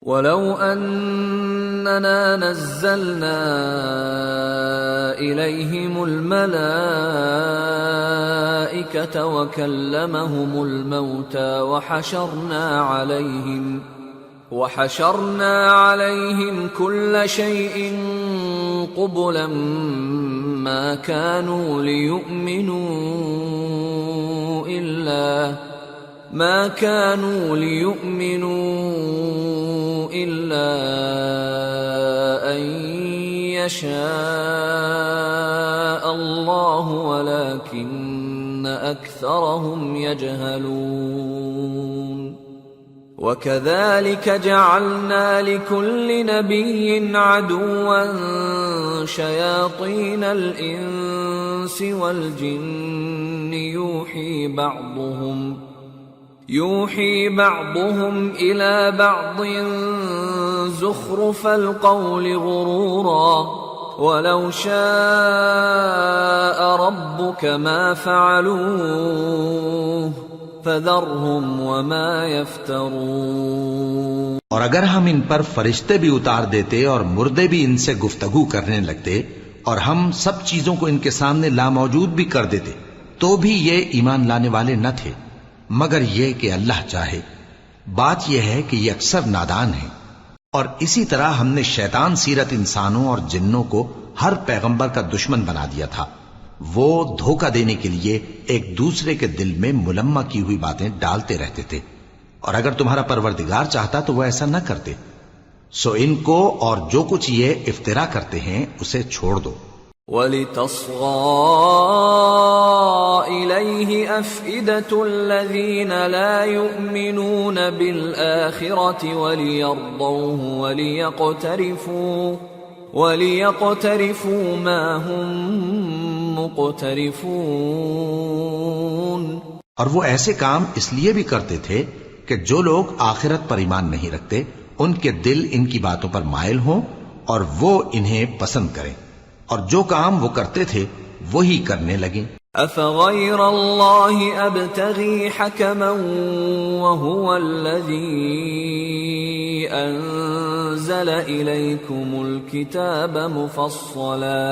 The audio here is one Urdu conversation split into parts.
وَلَوْ أَنَّنَا نَزَّلْنَا إِلَيْهِمُ الْمَلَائِكَةَ وَكَلَّمَهُمُ الْمَوْتَى وَحَشَرْنَا عَلَيْهِمْ كُلَّ شَيْءٍ قُبُلًا مَا كَانُوا لِيُؤْمِنُوا إِلَّا أَن يَشَاءَ اللَّهُ وَلَكِنَّ أَكْثَرَهُمْ يَجْهَلُونَ وَكَذَلِكَ جَعَلْنَا لِكُلِّ نَبِيٍّ عَدُوًّا شَيَاطِينَ الْإِنسِ وَالْجِنِّ يُوحِي بَعْضُهُمْ إِلَى بَعْضٍ زُخْرُفَ الْقَوْلِ غُرُورًا وَلَوْ شَاءَ رَبُّكَ مَا فَعَلُوهُ فَذَرْهُمْ وَمَا يَفْتَرُونَ۔ اور اگر ہم ان پر فرشتے بھی اتار دیتے اور مردے بھی ان سے گفتگو کرنے لگتے اور ہم سب چیزوں کو ان کے سامنے لاموجود بھی کر دیتے تو بھی یہ ایمان لانے والے نہ تھے مگر یہ کہ اللہ چاہے۔ بات یہ ہے کہ یہ اکثر نادان ہیں۔ اور اسی طرح ہم نے شیطان سیرت انسانوں اور جنوں کو ہر پیغمبر کا دشمن بنا دیا تھا۔ وہ دھوکہ دینے کے لیے ایک دوسرے کے دل میں ملمہ کی ہوئی باتیں ڈالتے رہتے تھے، اور اگر تمہارا پروردگار چاہتا تو وہ ایسا نہ کرتے۔ سو ان کو اور جو کچھ یہ افترا کرتے ہیں اسے چھوڑ دو۔ وَلِتَصْغَىٰ إِلَيْهِ أَفْئِدَةُ الَّذِينَ لَا يُؤْمِنُونَ بِالْآخِرَةِ وَلِيَرْضَوْهُ وَلِيَقْتَرِفُوا مَا هُمْ مُقْتَرِفُونَ۔ اور وہ ایسے کام اس لیے بھی کرتے تھے کہ جو لوگ آخرت پر ایمان نہیں رکھتے ان کے دل ان کی باتوں پر مائل ہوں اور وہ انہیں پسند کریں، اور جو کام وہ کرتے تھے وہی کرنے لگیں۔ أَفَغَيْرَ اللَّهِ أَبْتَغِي حَكَمًا وَهُوَ الَّذِي أَنزَلَ إِلَيْكُمُ الْكِتَابَ مُفَصَّلًا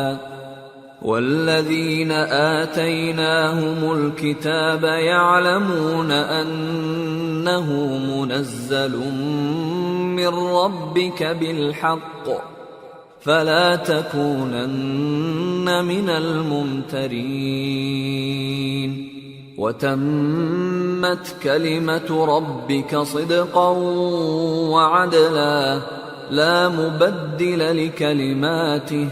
وَالَّذِينَ آتَيْنَاهُمُ الْكِتَابَ يَعْلَمُونَ أَنَّهُ مُنَزَّلٌ مِّن رَّبِّكَ بِالْحَقِّ فَلَا تَكُونَنَّ مِنَ الْمُمْتَرِينَ وَتَمَّتْ كَلِمَةُ رَبِّكَ صِدْقًا وَعَدْلًا لَا مُبَدِّلَ لِكَلِمَاتِهِ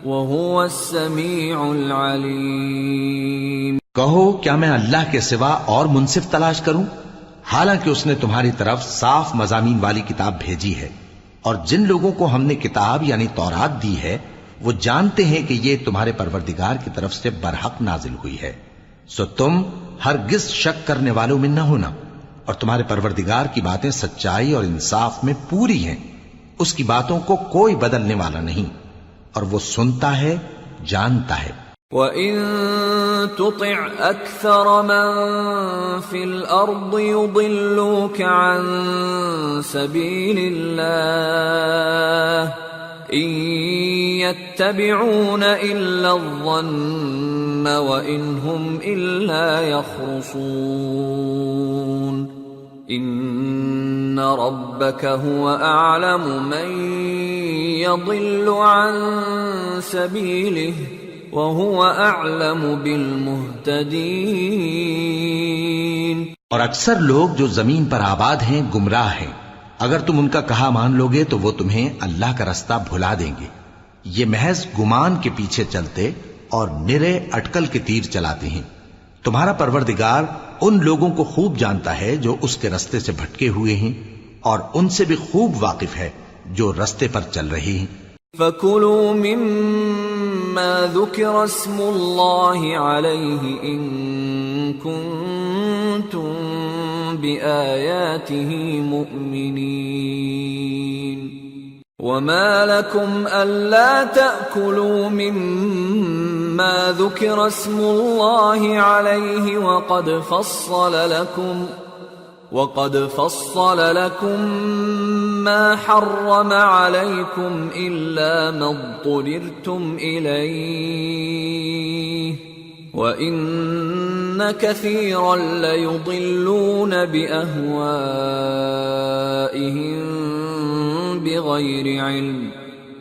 وَهُوَ السَّمِيعُ الْعَلِيمُ۔ کہو کیا میں اللہ کے سوا اور منصف تلاش کروں، حالانکہ اس نے تمہاری طرف صاف مضامین والی کتاب بھیجی ہے، اور جن لوگوں کو ہم نے کتاب یعنی تورات دی ہے وہ جانتے ہیں کہ یہ تمہارے پروردگار کی طرف سے برحق نازل ہوئی ہے، سو تم ہرگز شک کرنے والوں میں نہ ہونا، اور تمہارے پروردگار کی باتیں سچائی اور انصاف میں پوری ہیں، اس کی باتوں کو کوئی بدلنے والا نہیں، اور وہ سنتا ہے جانتا ہے۔ وَإِن تُطِعْ أَكْثَرَ مَن فِي الْأَرْضِ يُضِلُّوكَ عَن سَبِيلِ اللَّهِ إِن يَتَّبِعُونَ إِلَّا الظَّنَّ وَإِنْ هُمْ إِلَّا يَخْرُصُونَ إِنَّ رَبَّكَ هُوَ أَعْلَمُ مَن يَضِلُّ عَن سَبِيلِهِ وَهُوَ أَعْلَمُ بِالْمُهْتَدِينَ۔ اور اکثر لوگ جو زمین پر آباد ہیں گمراہ ہیں، اگر تم ان کا کہا مان لوگے تو وہ تمہیں اللہ کا رستہ بھلا دیں گے۔ یہ محض گمان کے پیچھے چلتے اور نرے اٹکل کے تیر چلاتے ہیں۔ تمہارا پروردگار ان لوگوں کو خوب جانتا ہے جو اس کے رستے سے بھٹکے ہوئے ہیں، اور ان سے بھی خوب واقف ہے جو رستے پر چل رہے ہیں۔ فَكُلُوا مِمَّا ذُكِرَ اسْمُ اللَّهِ عَلَيْهِ إِن كُنتُم بِآيَاتِهِ مُؤْمِنِينَ وَمَا لَكُمْ أَلَّا تَأْكُلُوا مِمَّا ذُكِرَ اسْمُ اللَّهِ عَلَيْهِ وَقَدْ فَصَّلَ لَكُم مَّا حَرَّمَ عَلَيْكُمْ إِلَّا مَا اضْطُرِرْتُمْ إِلَيْهِ وَإِنَّ كَثِيرًا لَّيُضِلُّونَ بِأَهْوَائِهِم بِغَيْرِ عِلْمٍ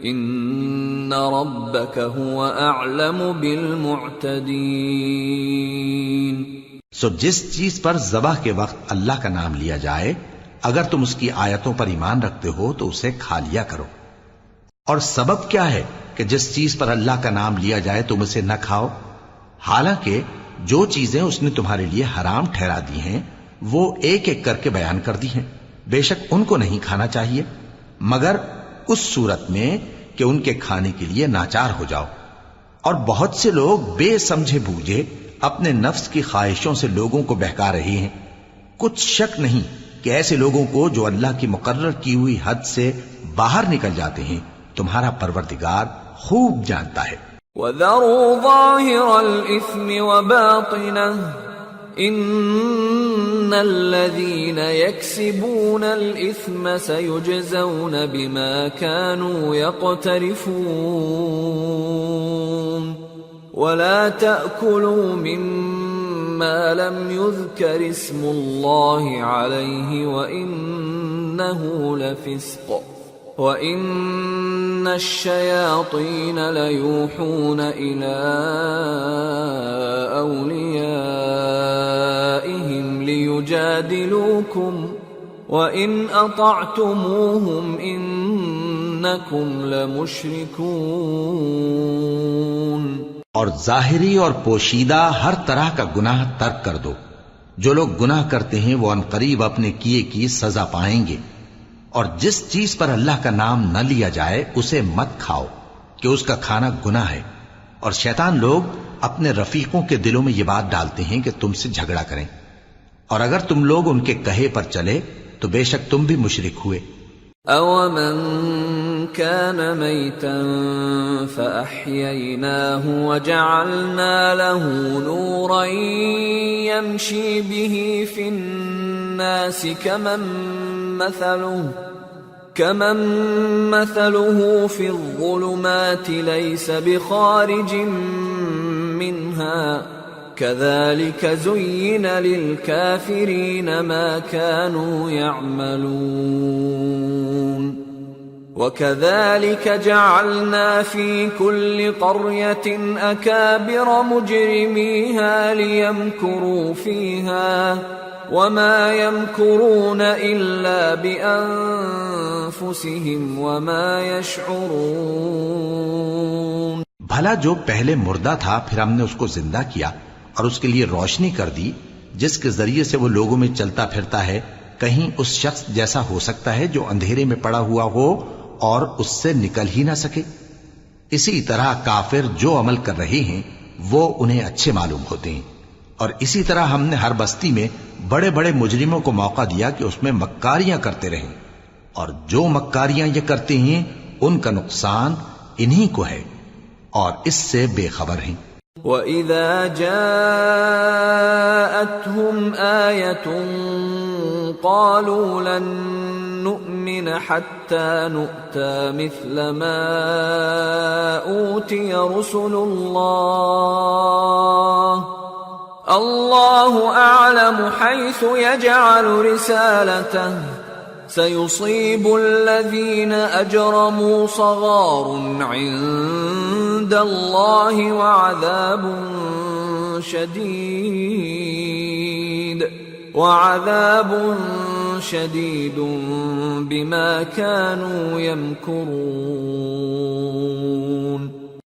إِنَّ رَبَّكَ هُوَ أَعْلَمُ بِالْمُعْتَدِينَ۔ سو جس چیز پر ذبح کے وقت اللہ کا نام لیا جائے اگر تم اس کی آیتوں پر ایمان رکھتے ہو تو اسے کھا لیا کرو۔ اور سبب کیا ہے کہ جس چیز پر اللہ کا نام لیا جائے تم اسے نہ کھاؤ؟ حالانکہ جو چیزیں اس نے تمہارے لیے حرام ٹھہرا دی ہیں وہ ایک ایک کر کے بیان کر دی ہیں، بے شک ان کو نہیں کھانا چاہیے مگر اس صورت میں کہ ان کے کھانے کے لیے ناچار ہو جاؤ۔ اور بہت سے لوگ بے سمجھے بوجھے اپنے نفس کی خواہشوں سے لوگوں کو بہکا رہے ہیں۔ کچھ شک نہیں کہ ایسے لوگوں کو جو اللہ کی مقرر کی ہوئی حد سے باہر نکل جاتے ہیں تمہارا پروردگار خوب جانتا ہے۔ وَذَرُوا ظَاهِرَ الْإِثْمِ وَبَاطِنَهُ إِنَّ الَّذِينَ يَكْسِبُونَ الْإِثْمَ سَيُجْزَوْنَ بِمَا كَانُوا يَقْتَرِفُونَ وَلَا تَأْكُلُوا مِمَّا لَمْ يُذْكَرِ اسْمُ اللَّهِ عَلَيْهِ وَإِنَّهُ لَفِسْقٌ وَإِنَّ الشَّيَاطِينَ لَيُوحُونَ إِلَىٰ أَوْلِيَائِهِمْ لِيُجَادِلُوكُمْ وَإِنْ أَطَعْتُمُوهُمْ إِنَّكُمْ لَمُشْرِكُونَ۔ اور ظاہری اور پوشیدہ ہر طرح کا گناہ ترک کر دو۔ جو لوگ گناہ کرتے ہیں وہ عنقریب اپنے کیے کی سزا پائیں گے۔ اور جس چیز پر اللہ کا نام نہ لیا جائے اسے مت کھاؤ کہ اس کا کھانا گناہ ہے۔ اور شیطان لوگ اپنے رفیقوں کے دلوں میں یہ بات ڈالتے ہیں کہ تم سے جھگڑا کریں، اور اگر تم لوگ ان کے کہے پر چلے تو بے شک تم بھی مشرک ہوئے۔ أَوَمَنْ كَانَ مَيْتًا فَأَحْيَيْنَاهُ وَجَعَلْنَا لَهُ نُورًا يَمْشِي بِهِ فِي النَّاسِ كَمَنْ مَثَلُهُ فِي الظُّلُمَاتِ لَيْسَ بِخَارِجٍ مِّنْهَا كَذَلِكَ زُيِّنَ لِلْكَافِرِينَ مَا كَانُوا يَعْمَلُونَ وَكَذَلِكَ جَعَلْنَا فِي كُلِّ قَرْيَةٍ أَكَابِرَ مُجْرِمِيهَا لِيَمْكُرُوا فِيهَا وَمَا يَمْكُرُونَ إِلَّا بِأَنفُسِهِمْ وَمَا يَشْعُرُونَ۔ بھلا جو پہلے مردہ تھا پھر ہم نے اس کو زندہ کیا اور اس کے لیے روشنی کر دی جس کے ذریعے سے وہ لوگوں میں چلتا پھرتا ہے، کہیں اس شخص جیسا ہو سکتا ہے جو اندھیرے میں پڑا ہوا ہو اور اس سے نکل ہی نہ سکے؟ اسی طرح کافر جو عمل کر رہے ہیں وہ انہیں اچھے معلوم ہوتے ہیں۔ اور اسی طرح ہم نے ہر بستی میں بڑے بڑے مجرموں کو موقع دیا کہ اس میں مکاریاں کرتے رہیں، اور جو مکاریاں یہ کرتے ہیں ان کا نقصان انہی کو ہے اور اس سے بے خبر ہیں۔ وَإِذَا جَاءَتْهُمْ آيَةٌ قَالُوا لَن نُّؤْمِنَ حَتَّى نُؤْتَىٰ مِثْلَ مَا أُوتِيَ رُسُلُ اللَّهُ أَعْلَمُ حَيْثُ يَجْعَلُ رِسَالَتَهُ سَيُصِيبُ الَّذِينَ أَجْرَمُوا صَغَارٌ عِندَ اللَّهِ وَعَذَابٌ شَدِيدٌ بِمَا كَانُوا يَمْكُرُونَ۔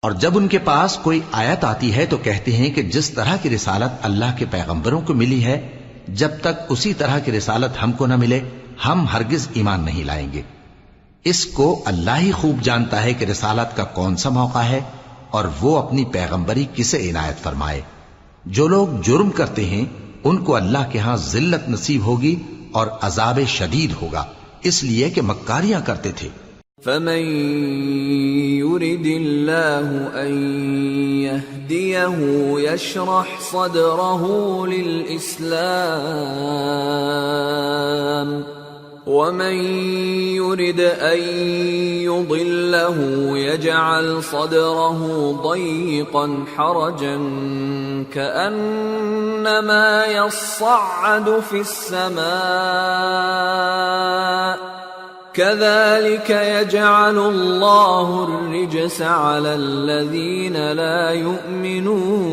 اور جب ان کے پاس کوئی آیت آتی ہے تو کہتے ہیں کہ جس طرح کی رسالت اللہ کے پیغمبروں کو ملی ہے جب تک اسی طرح کی رسالت ہم کو نہ ملے ہم ہرگز ایمان نہیں لائیں گے۔ اس کو اللہ ہی خوب جانتا ہے کہ رسالت کا کون سا موقع ہے اور وہ اپنی پیغمبری کسے عنایت فرمائے۔ جو لوگ جرم کرتے ہیں ان کو اللہ کے ہاں ذلت نصیب ہوگی اور عذاب شدید ہوگا، اس لیے کہ مکاریاں کرتے تھے۔ فمن يرد الله أن يهديه يشرح صدره للإسلام ومن يرد أن يضله يجعل صدره ضيقا حرجا كأنما يصعد في السماء كذلك يجعل الله الرجس على الذين لا يؤمنون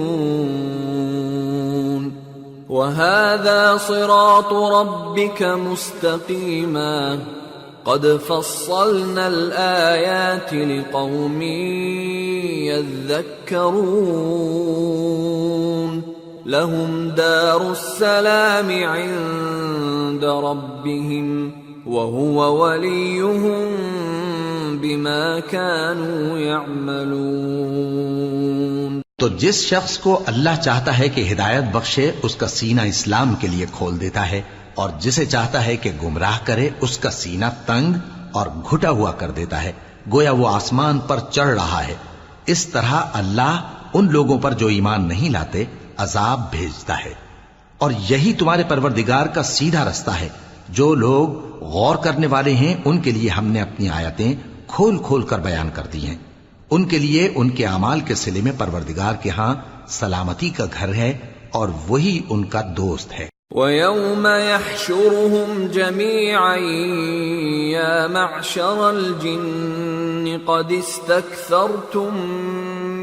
وهذا صراط ربك مستقيما قد فصلنا الآيات لقوم يذكرون لهم دار السلام عند ربهم وهو وليهم بما كانوا يعملون۔ تو جس شخص کو اللہ چاہتا ہے کہ ہدایت بخشے اس کا سینہ اسلام کے لیے کھول دیتا ہے، اور جسے چاہتا ہے کہ گمراہ کرے اس کا سینہ تنگ اور گھٹا ہوا کر دیتا ہے، گویا وہ آسمان پر چڑھ رہا ہے۔ اس طرح اللہ ان لوگوں پر جو ایمان نہیں لاتے عذاب بھیجتا ہے، اور یہی تمہارے پروردگار کا سیدھا رستہ ہے۔ جو لوگ غور کرنے والے ہیں ان کے لیے ہم نے اپنی آیتیں کھول کھول کر بیان کر دی ہیں، ان کے لیے ان کے اعمال کے صلے میں پروردگار کے ہاں سلامتی کا گھر ہے اور وہی ان کا دوست ہے۔ وَيَوْمَ يَحْشُرُهُمْ جَمِيعًا يَا مَعْشَرَ الْجِنِّ قَدِ اسْتَكْثَرْتُمْ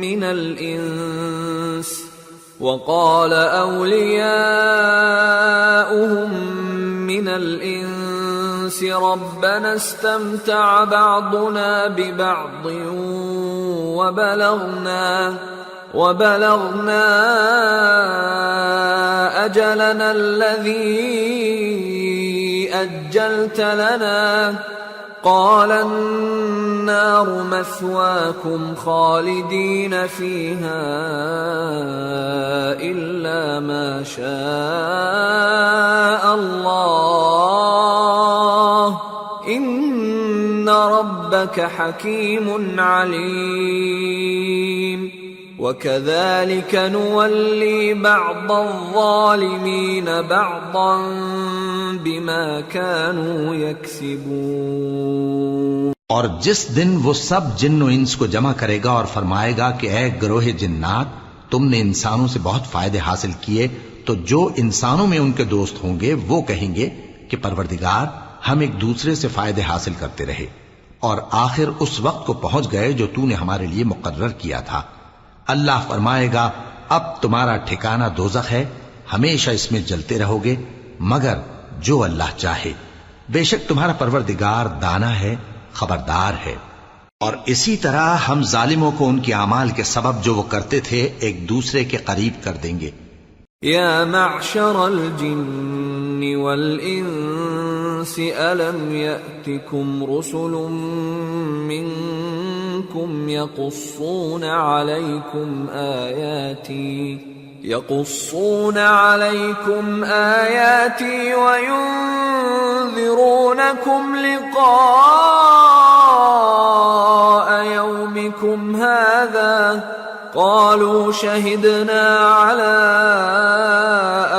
مِنَ الْإِنسِ وَقَالَ أَوْلِيَاؤُهُمْ مِنَ الْإِنسِ رَبَّنَا اسْتَمْتَعَ بَعْضُنَا بِبَعْضٍ وَبَلَغْنَا أَجَلَنَا الَّذِي أَجَّلْتَ لَنَا قَالَ النَّارُ مَثْوَاكُمْ خَالِدِينَ فِيهَا إِلَّا مَا شَاءَ اللَّهُ إِنَّ رَبَّكَ حَكِيمٌ عَلِيمٌ وَكَذَلِكَ نُوَلِّي بَعْضَ الظَّالِمِينَ بَعْضًا بِمَا كَانُوا يَكْسِبُونَ۔ اور جس دن وہ سب جن و انس کو جمع کرے گا اور فرمائے گا کہ اے گروہ جنات، تم نے انسانوں سے بہت فائدے حاصل کیے، تو جو انسانوں میں ان کے دوست ہوں گے وہ کہیں گے کہ پروردگار ہم ایک دوسرے سے فائدے حاصل کرتے رہے، اور آخر اس وقت کو پہنچ گئے جو تو نے ہمارے لیے مقرر کیا تھا۔ اللہ فرمائے گا اب تمہارا ٹھکانہ دوزخ ہے، ہمیشہ اس میں جلتے رہو گے مگر جو اللہ چاہے، بے شک تمہارا پروردگار دانا ہے، خبردار ہے۔ اور اسی طرح ہم ظالموں کو ان کے اعمال کے سبب جو وہ کرتے تھے ایک دوسرے کے قریب کر دیں گے۔ یا معشر الجن والانس الم یأتکم رسل منکم یقصون علیکم آیاتی وینذرونکم لقاء یومکم هذا قالوا شهدنا على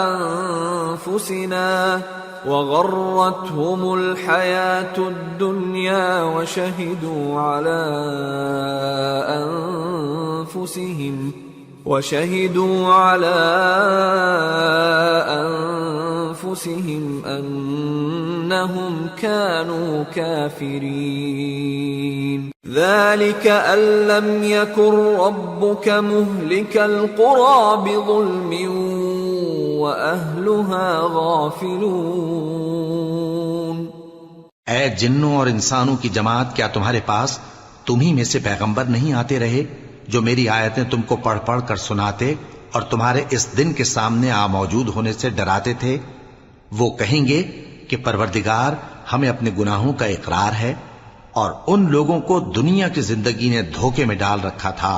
أنفسنا وغرتهم الحياة الدنيا وشهدوا على أنفسهم أنهم كانوا كافرين ذلك أن لم يكن ربك مهلك القرى بظلم وأهلها غافلون۔ اے جنوں اور انسانوں کی جماعت، کیا تمہارے پاس تمہیں میں سے پیغمبر نہیں آتے رہے جو میری آیتیں تم کو پڑھ پڑھ کر سناتے اور تمہارے اس دن کے سامنے موجود ہونے سے ڈراتے تھے؟ وہ کہیں گے کہ پروردگار ہمیں اپنے گناہوں کا اقرار ہے، اور ان لوگوں کو دنیا کی زندگی نے دھوکے میں ڈال رکھا تھا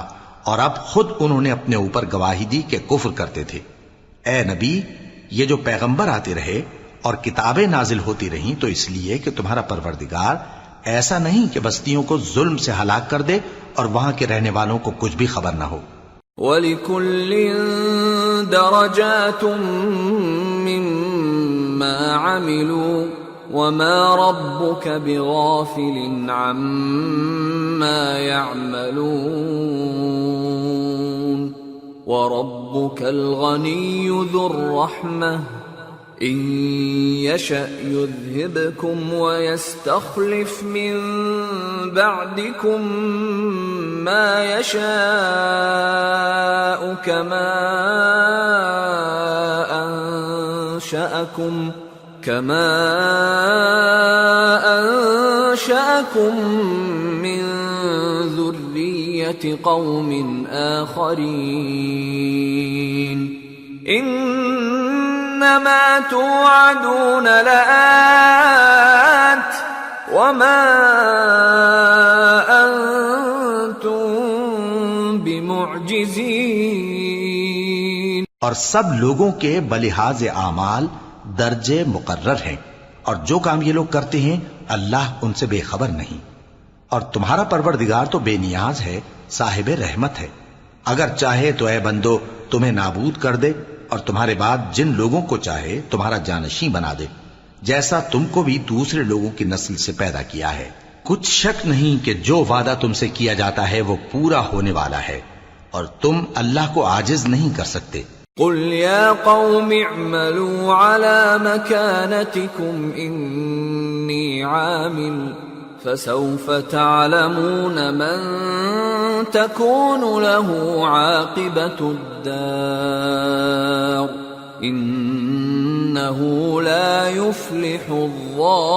اور اب خود انہوں نے اپنے اوپر گواہی دی کہ کفر کرتے تھے۔ اے نبی، یہ جو پیغمبر آتے رہے اور کتابیں نازل ہوتی رہیں تو اس لیے کہ تمہارا پروردگار ایسا نہیں کہ بستیوں کو ظلم سے ہلاک کر دے اور وہاں کے رہنے والوں کو کچھ بھی خبر نہ ہو. وَلِكُلٍّ دَرَجَاتٌ مِّمَّا عَمِلُوا وَمَا رَبُّكَ بِغَافِلٍ عَمَّا يَعْمَلُونَ وَرَبُّكَ الْغَنِيُّ ذُو الرَّحْمَةِ إِن يَشَأْ يُذْهِبْكُمْ وَيَسْتَخْلِفْ مِن بَعْدِكُم مَّا يَشَاءُ كَمَا أَنشَأَكُم مِّن ذُرِّيَّةِ قَوْمٍ آخَرِينَ إِنَّمَا تُوعَدُونَ لَآتٍ وَمَا أَنتُم بِمُعْجِزِينَ. اور سب لوگوں کے بلحاظ اعمال درجے مقرر ہیں، اور جو کام یہ لوگ کرتے ہیں اللہ ان سے بے خبر نہیں. اور تمہارا پروردگار تو بے نیاز ہے، صاحب رحمت ہے. اگر چاہے تو اے بندو تمہیں نابود کر دے اور تمہارے بعد جن لوگوں کو چاہے تمہارا جانشین بنا دے، جیسا تم کو بھی دوسرے لوگوں کی نسل سے پیدا کیا ہے. کچھ شک نہیں کہ جو وعدہ تم سے کیا جاتا ہے وہ پورا ہونے والا ہے، اور تم اللہ کو عاجز نہیں کر سکتے. قل يا قوم اعملوا على مكانتكم إني عامل فسوف تعلمون من تكون له عاقبة الدار إنه لا يفلح الظالمون.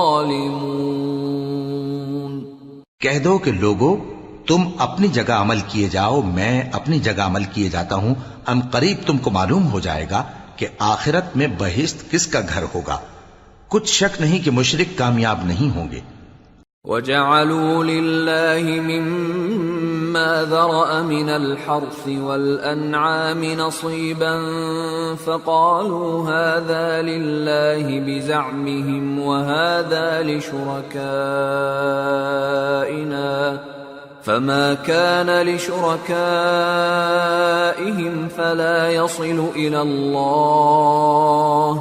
کہہ دو کہ لوگو تم اپنی جگہ عمل کیے جاؤ، میں اپنی جگہ عمل کیے جاتا ہوں. ان قریب تم کو معلوم ہو جائے گا کہ آخرت میں بہشت کس کا گھر ہوگا. کچھ شک نہیں کہ مشرک کامیاب نہیں ہوں گے. وَجَعَلُوا لِلَّهِ مِمَّا ذَرَأَ مِنَ الْحَرْثِ وَالْأَنْعَامِ نَصِيبًا فَقَالُوا هَذَا لِلَّهِ بِزَعْمِهِمْ وَهَذَا لِشُرَكَائِنَا فَمَا كَانَ لِشُرَكَائِهِمْ فَلَا يَصِلُ إِلَى اللَّهِ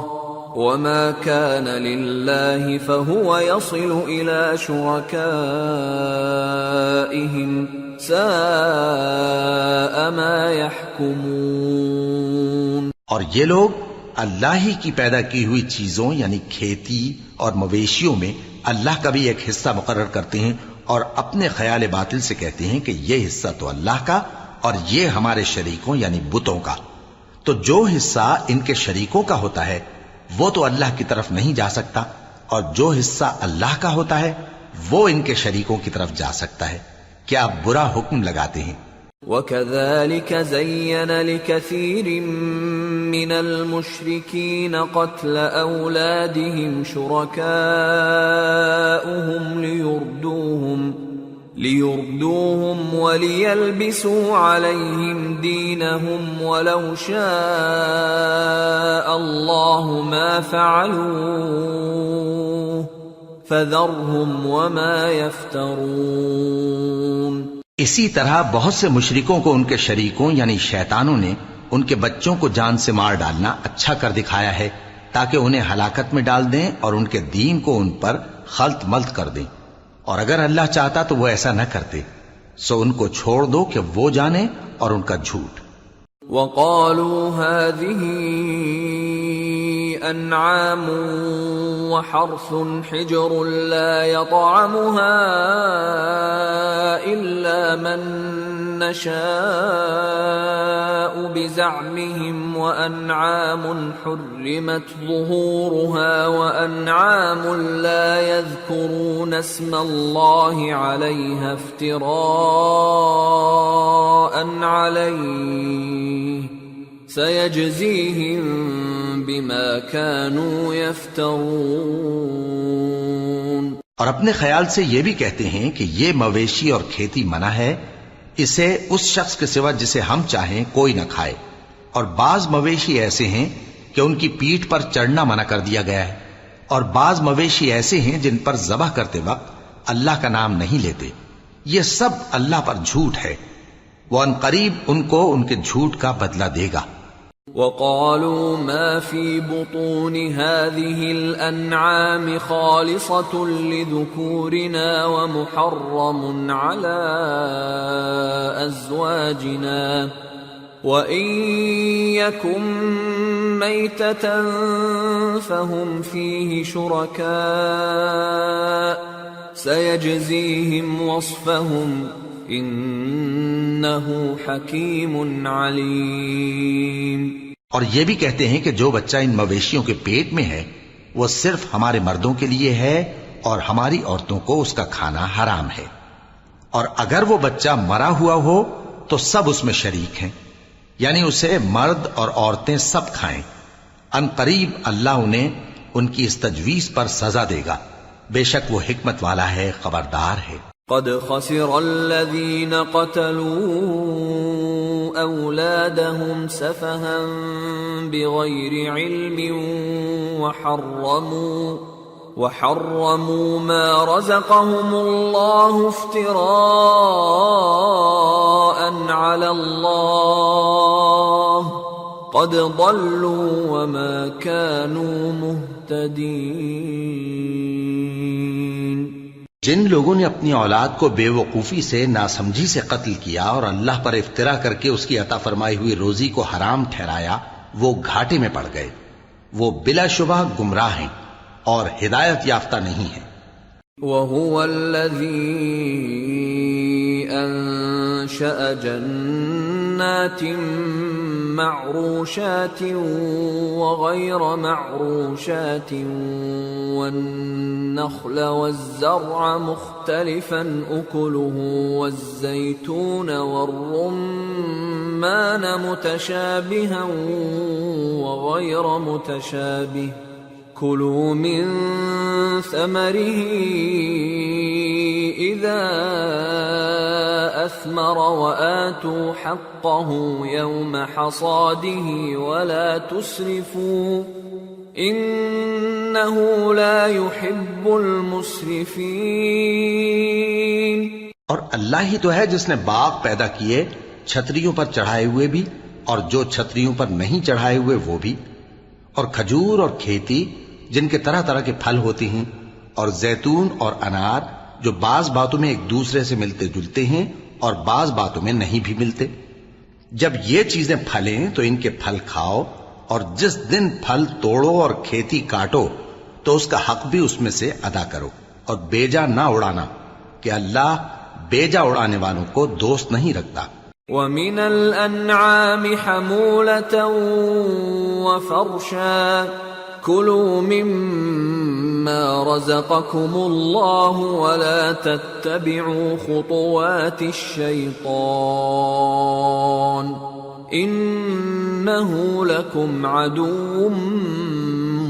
وَمَا كَانَ لِلَّهِ فَهُوَ يَصِلُ إِلَى شُرَكَائِهِمْ سَاءَ مَا يَحْكُمُونَ. اور یہ لوگ اللہ ہی کی پیدا کی ہوئی چیزوں یعنی کھیتی اور مویشیوں میں اللہ کا بھی ایک حصہ مقرر کرتے ہیں اور اپنے خیال باطل سے کہتے ہیں کہ یہ حصہ تو اللہ کا اور یہ ہمارے شریکوں یعنی بتوں کا. تو جو حصہ ان کے شریکوں کا ہوتا ہے وہ تو اللہ کی طرف نہیں جا سکتا، اور جو حصہ اللہ کا ہوتا ہے وہ ان کے شریکوں کی طرف جا سکتا ہے. کیا برا حکم لگاتے ہیں. وَكَذَلِكَ زَيَّنَ لِكَثِيرٍ مِّنَ الْمُشْرِكِينَ قَتْلَ أَوْلَادِهِمْ شُرَكَاؤُهُمْ لِيُرْدُوهُمْ وَلِيَلْبِسُوا عَلَيْهِمْ دِينَهُمْ وَلَوْ شَاءَ اللَّهُ مَا فَعَلُوهُ فَذَرْهُمْ وَمَا يَفْتَرُونَ. اسی طرح بہت سے مشرکوں کو ان کے شریکوں یعنی شیطانوں نے ان کے بچوں کو جان سے مار ڈالنا اچھا کر دکھایا ہے تاکہ انہیں ہلاکت میں ڈال دیں اور ان کے دین کو ان پر خلط ملط کر دیں. اور اگر اللہ چاہتا تو وہ ایسا نہ کرتے. سو ان کو چھوڑ دو کہ وہ جانیں اور ان کا جھوٹ. وَقَالُوا هَذِهِ أَنْعَامٌ وَحَرْثٌ حِجْرٌ لَا يَطْعَمُهَا إِلَّا مَن نَّشَاءُ بِزَعْمِهِمْ وَأَنْعَامٌ حُرِّمَتْ ظُهُورُهَا وَأَنْعَامٌ لَا يَذْكُرُونَ اسْمَ اللَّهِ عَلَيْهَا افْتِرَاءً عَلَيْهِ سَيَجْزِيهِمْ بِمَا كَانُوا يَفْتَرُونَ. اور اپنے خیال سے یہ بھی کہتے ہیں کہ یہ مویشی اور کھیتی منع ہے، اسے اس شخص کے سوا جسے ہم چاہیں کوئی نہ کھائے. اور بعض مویشی ایسے ہیں کہ ان کی پیٹھ پر چڑھنا منع کر دیا گیا ہے، اور بعض مویشی ایسے ہیں جن پر ذبح کرتے وقت اللہ کا نام نہیں لیتے، یہ سب اللہ پر جھوٹ ہے، وہ ان قریب ان کو ان کے جھوٹ کا بدلہ دے گا۔ وقالوا ما في بطون هذه الأنعام خالصة لذكورنا ومحرم على أزواجنا وإن يكن ميتة فهم فيه شركاء سيجزيهم وصفهم إنه حكيم عليم۔ اور یہ بھی کہتے ہیں کہ جو بچہ ان مویشیوں کے پیٹ میں ہے وہ صرف ہمارے مردوں کے لیے ہے اور ہماری عورتوں کو اس کا کھانا حرام ہے، اور اگر وہ بچہ مرا ہوا ہو تو سب اس میں شریک ہیں، یعنی اسے مرد اور عورتیں سب کھائیں۔ ان قریب اللہ انہیں ان کی اس تجویز پر سزا دے گا، بے شک وہ حکمت والا ہے، خبردار ہے۔ قد خسر الذين قتلوا أولادهم سفها بغير علم وحرموا ما رزقهم الله افتراء على الله قد ضلوا وما كانوا مهتدين۔ جن لوگوں نے اپنی اولاد کو بے وقوفی سے، ناسمجھی سے قتل کیا اور اللہ پر افترا کر کے اس کی عطا فرمائی ہوئی روزی کو حرام ٹھہرایا، وہ گھاٹے میں پڑ گئے، وہ بلا شبہ گمراہ ہیں اور ہدایت یافتہ نہیں ہیں۔ وَهُوَ الَّذِي أَنشَأَ جَنَّاتٍ مَّعْرُوشَاتٍ وَغَيْرَ مَعْرُوشَاتٍ وَالنَّخْلَ وَالزَّرْعَ مُخْتَلِفًا أُكُلُهُ وَالزَّيْتُونَ وَالرُّمَّانَ مُتَشَابِهًا وَغَيْرَ مُتَشَابِهٍ كُلُوا مِن ثَمَرِهِ إِذَا أَثْمَرَ وَآتُوا حَقَّهُ يَوْمَ حَصَادِهِ وَلَا تُسْرِفُوا إِنَّهُ لَا يُحِبُّ الْمُسْرِفِينَ۔ اور اللہ ہی تو ہے جس نے باغ پیدا کیے، چھتریوں پر چڑھائے ہوئے بھی اور جو چھتریوں پر نہیں چڑھائے ہوئے وہ بھی، اور کھجور اور کھیتی جن کے طرح طرح کے پھل ہوتے ہیں، اور زیتون اور انار جو بعض باتوں میں ایک دوسرے سے ملتے جلتے ہیں اور بعض باتوں میں نہیں بھی ملتے۔ جب یہ چیزیں پھلیں تو ان کے پھل کھاؤ، اور جس دن پھل توڑو اور کھیتی کاٹو تو اس کا حق بھی اس میں سے ادا کرو، اور بیجا نہ اڑانا کہ اللہ بیجا اڑانے والوں کو دوست نہیں رکھتا۔ وَمِنَ الْأَنْعَامِ حَمُولَةً وَفَرْشًا كُلُوا مِمَّا رَزَقَكُمُ اللَّهُ وَلَا تَتَّبِعُوا خُطُوَاتِ الشَّيْطَانِ إِنَّهُ لَكُمْ عَدُوٌّ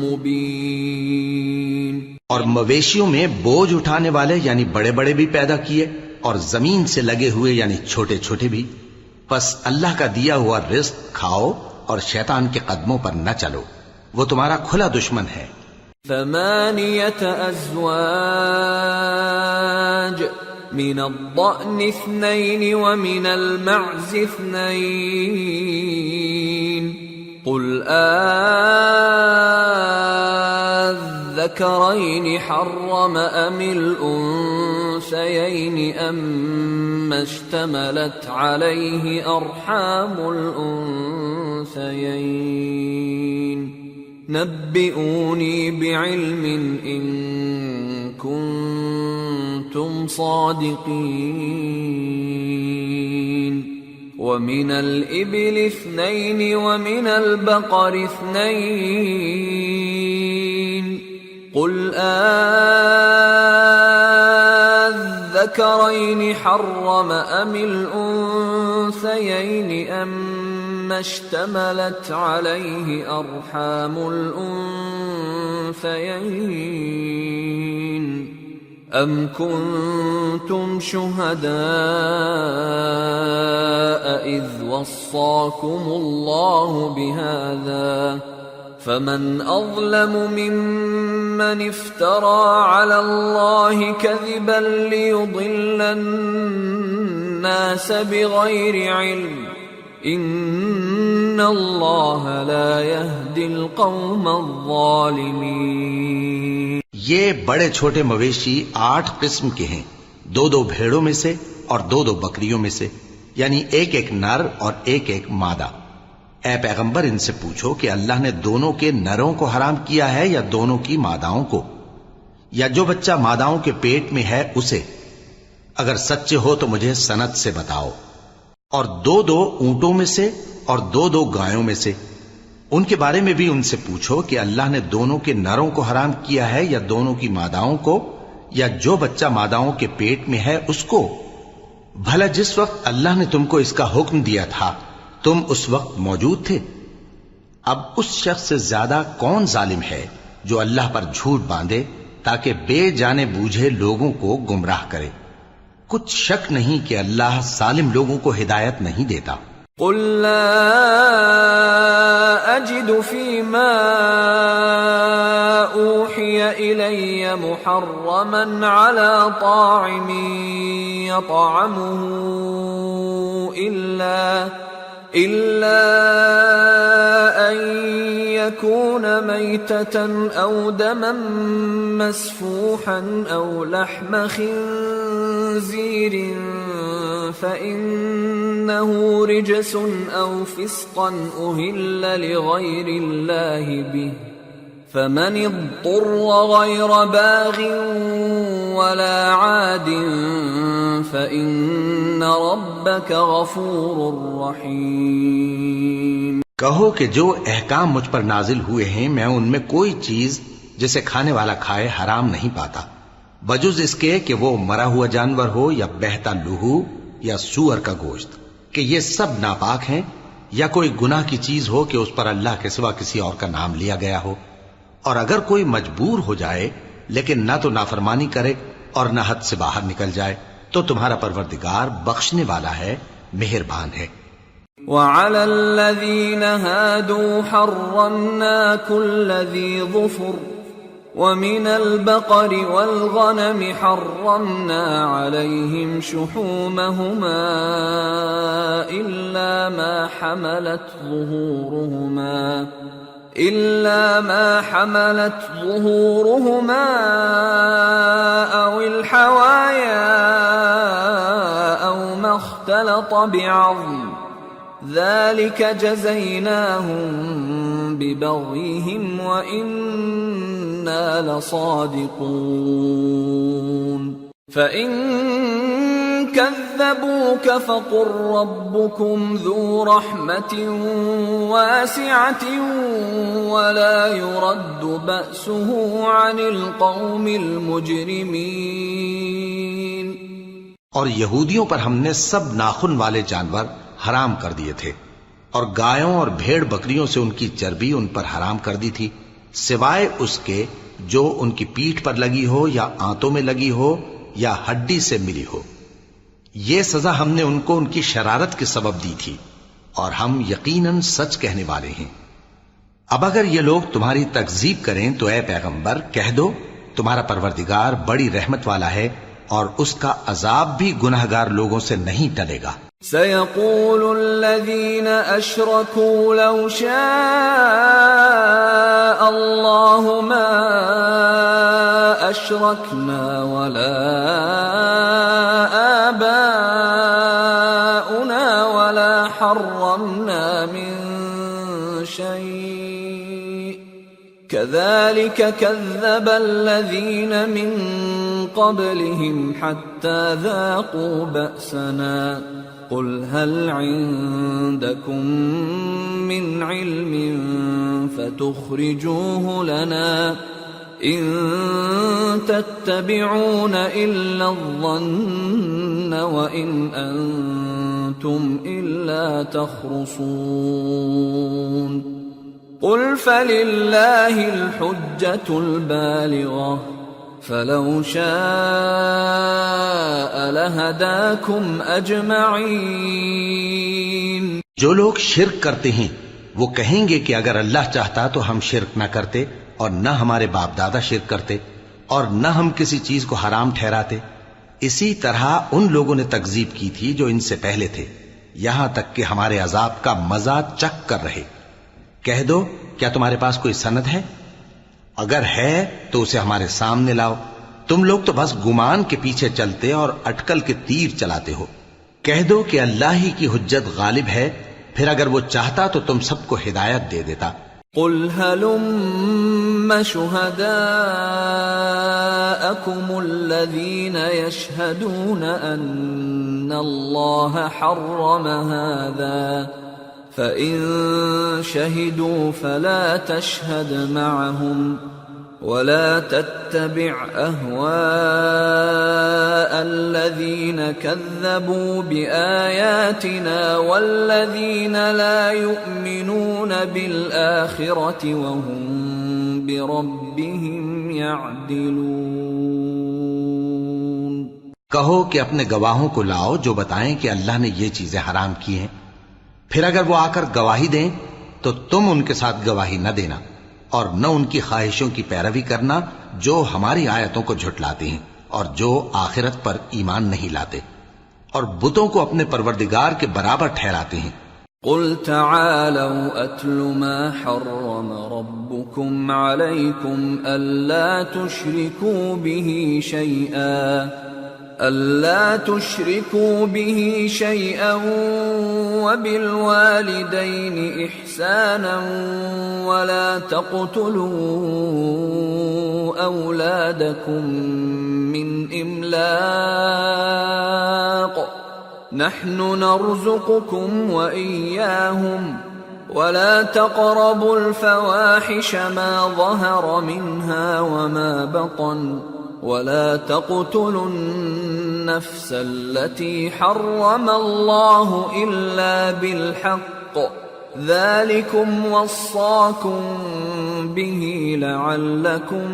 مُبِينٌ۔ اور مویشیوں میں بوجھ اٹھانے والے یعنی بڑے بڑے بھی پیدا کیے، اور زمین سے لگے ہوئے یعنی چھوٹے چھوٹے بھی، پس اللہ کا دیا ہوا رزق کھاؤ اور شیطان کے قدموں پر نہ چلو، وہ تمہارا کھلا دشمن ہے۔ 8 أزواج من الضأن 2 ومن المعز 2 قل الذكرين حرم أم الأنثيين أم اشتملت عليه أرحام الأنثيين نبئوني بعلم إن كنتم صادقين ومن الإبل 2 ومن البقر 2 قل الذكرين حرم أم الأنثيين أم اشتملت عليه أرحام الأنثيين أم كنتم شهداء إذ وصاكم الله بهذا فمن أظلم ممن افترى على الله كذبا ليضل الناس بغير علم إن الله لا يهدي القوم الظالمين۔ یہ بڑے چھوٹے مویشی 8 قسم کے ہیں، 2 بھیڑوں میں سے اور 2 بکریوں میں سے، یعنی ایک نر اور ایک مادہ۔ اے پیغمبر ان سے پوچھو کہ اللہ نے دونوں کے نروں کو حرام کیا ہے یا دونوں کی ماداؤں کو، یا جو بچہ ماداؤں کے پیٹ میں ہے اسے؟ اگر سچے ہو تو مجھے سند سے بتاؤ۔ اور 2 اونٹوں میں سے اور 2 گایوں میں سے، ان کے بارے میں بھی ان سے پوچھو کہ اللہ نے دونوں کے نروں کو حرام کیا ہے یا دونوں کی ماداؤں کو، یا جو بچہ ماداؤں کے پیٹ میں ہے اس کو؟ بھلا جس وقت اللہ نے تم کو اس کا حکم دیا تھا تم اس وقت موجود تھے؟ اب اس شخص سے زیادہ کون ظالم ہے جو اللہ پر جھوٹ باندھے تاکہ بے جانے بوجھے لوگوں کو گمراہ کرے؟ کچھ شک نہیں کہ اللہ ظالم لوگوں کو ہدایت نہیں دیتا۔ قل لا أجد فيما أوحي إلي محرما على طاعم يطعمه إلا أن يكون ميتة أو دما مسفوحا أو لحم خنزير فإنه رجس أو فسقا أهل لغير الله به فمن اضطر غير باغ ولا عاد فإن ربك غفور رحيم۔ کہو کہ جو احکام مجھ پر نازل ہوئے ہیں میں ان میں کوئی چیز جسے کھانے والا کھائے حرام نہیں پاتا، بجز اس کے کہ وہ مرا ہوا جانور ہو یا بہتا لہو یا سور کا گوشت، کہ یہ سب ناپاک ہیں، یا کوئی گناہ کی چیز ہو کہ اس پر اللہ کے سوا کسی اور کا نام لیا گیا ہو۔ اور اگر کوئی مجبور ہو جائے لیکن نہ تو نافرمانی کرے اور نہ حد سے باہر نکل جائے تو تمہارا پروردگار بخشنے والا ہے، مہربان ہے۔ وعلى الذين هادوا حرمنا كل ذي ظفر ومن البقر والغنم حرمنا عليهم شحومهما إلا ما حملت ظهورهما أو الحوايا أو ما اختلط بعظم ذلك جزيناهم ببغيهم وإنا لصادقون فإن كذبوك فقل ربكم ذو رحمة واسعة ولا يرد بأسه عن القوم المجرمين۔ اور یہودیوں پر ہم نے سب ناخن والے جانور حرام کر دیے تھے، اور گایوں اور بھیڑ بکریوں سے ان کی چربی ان پر حرام کر دی تھی، سوائے اس کے جو ان کی پیٹھ پر لگی ہو یا آنتوں میں لگی ہو یا ہڈی سے ملی ہو۔ یہ سزا ہم نے ان کو ان کی شرارت کے سبب دی تھی، اور ہم یقیناً سچ کہنے والے ہیں۔ اب اگر یہ لوگ تمہاری تکذیب کریں تو اے پیغمبر کہہ دو تمہارا پروردگار بڑی رحمت والا ہے اور اس کا عذاب بھی گناہگار لوگوں سے نہیں ٹلے گا۔ سيقول الذين أشركوا لو شاء الله ما أشركنا ولا آباؤنا ولا حرمنا من شيء كذلك كذب الذين من قبلهم حتى ذاقوا بأسنا قل هل عندكم من علم فتخرجوه لنا إن تتبعون إلا الظن وإن أنتم إلا تخرصون قل فلله الحجة البالغة فلو شاء لهداكم اجمعین۔ جو لوگ شرک کرتے ہیں وہ کہیں گے کہ اگر اللہ چاہتا تو ہم شرک نہ کرتے اور نہ ہمارے باپ دادا شرک کرتے اور نہ ہم کسی چیز کو حرام ٹھہراتے. اسی طرح ان لوگوں نے تکذیب کی تھی جو ان سے پہلے تھے، یہاں تک کہ ہمارے عذاب کا مزہ چکھ کر رہے. کہہ دو کیا تمہارے پاس کوئی سند ہے؟ اگر ہے تو اسے ہمارے سامنے لاؤ. تم لوگ تو بس گمان کے پیچھے چلتے اور اٹکل کے تیر چلاتے ہو. کہہ دو کہ اللہ ہی کی حجت غالب ہے، پھر اگر وہ چاہتا تو تم سب کو ہدایت دے دیتا. قل هلم شهداءكم الذين يشهدون أن الله حرم هذا فإن شهدوا فلا تشهد معهم ولا تتبع أهواء الذين كذبوا بآياتنا والذين لا يؤمنون بالآخرة وهم بربهم يعدلون. کہو کہ اپنے گواہوں کو لاؤ جو بتائیں کہ اللہ نے یہ چیزیں حرام کی ہیں، پھر اگر وہ آ کر گواہی دیں تو تم ان کے ساتھ گواہی نہ دینا اور نہ ان کی خواہشوں کی پیروی کرنا جو ہماری آیتوں کو جھٹلاتے ہیں اور جو آخرت پر ایمان نہیں لاتے اور بتوں کو اپنے پروردگار کے برابر ٹھہراتے ہیں. قل تعالوا اتل ما حرم ربكم عليكم ألا تشركوا به شيئا وبالوالدين إحسانا ولا تقتلوا أولادكم من إملاق نحن نرزقكم وإياهم ولا تقربوا الفواحش ما ظهر منها وما بطن ولا تقتلوا النفس التي حرم الله إلا بالحق ذلكم وصاكم به لعلكم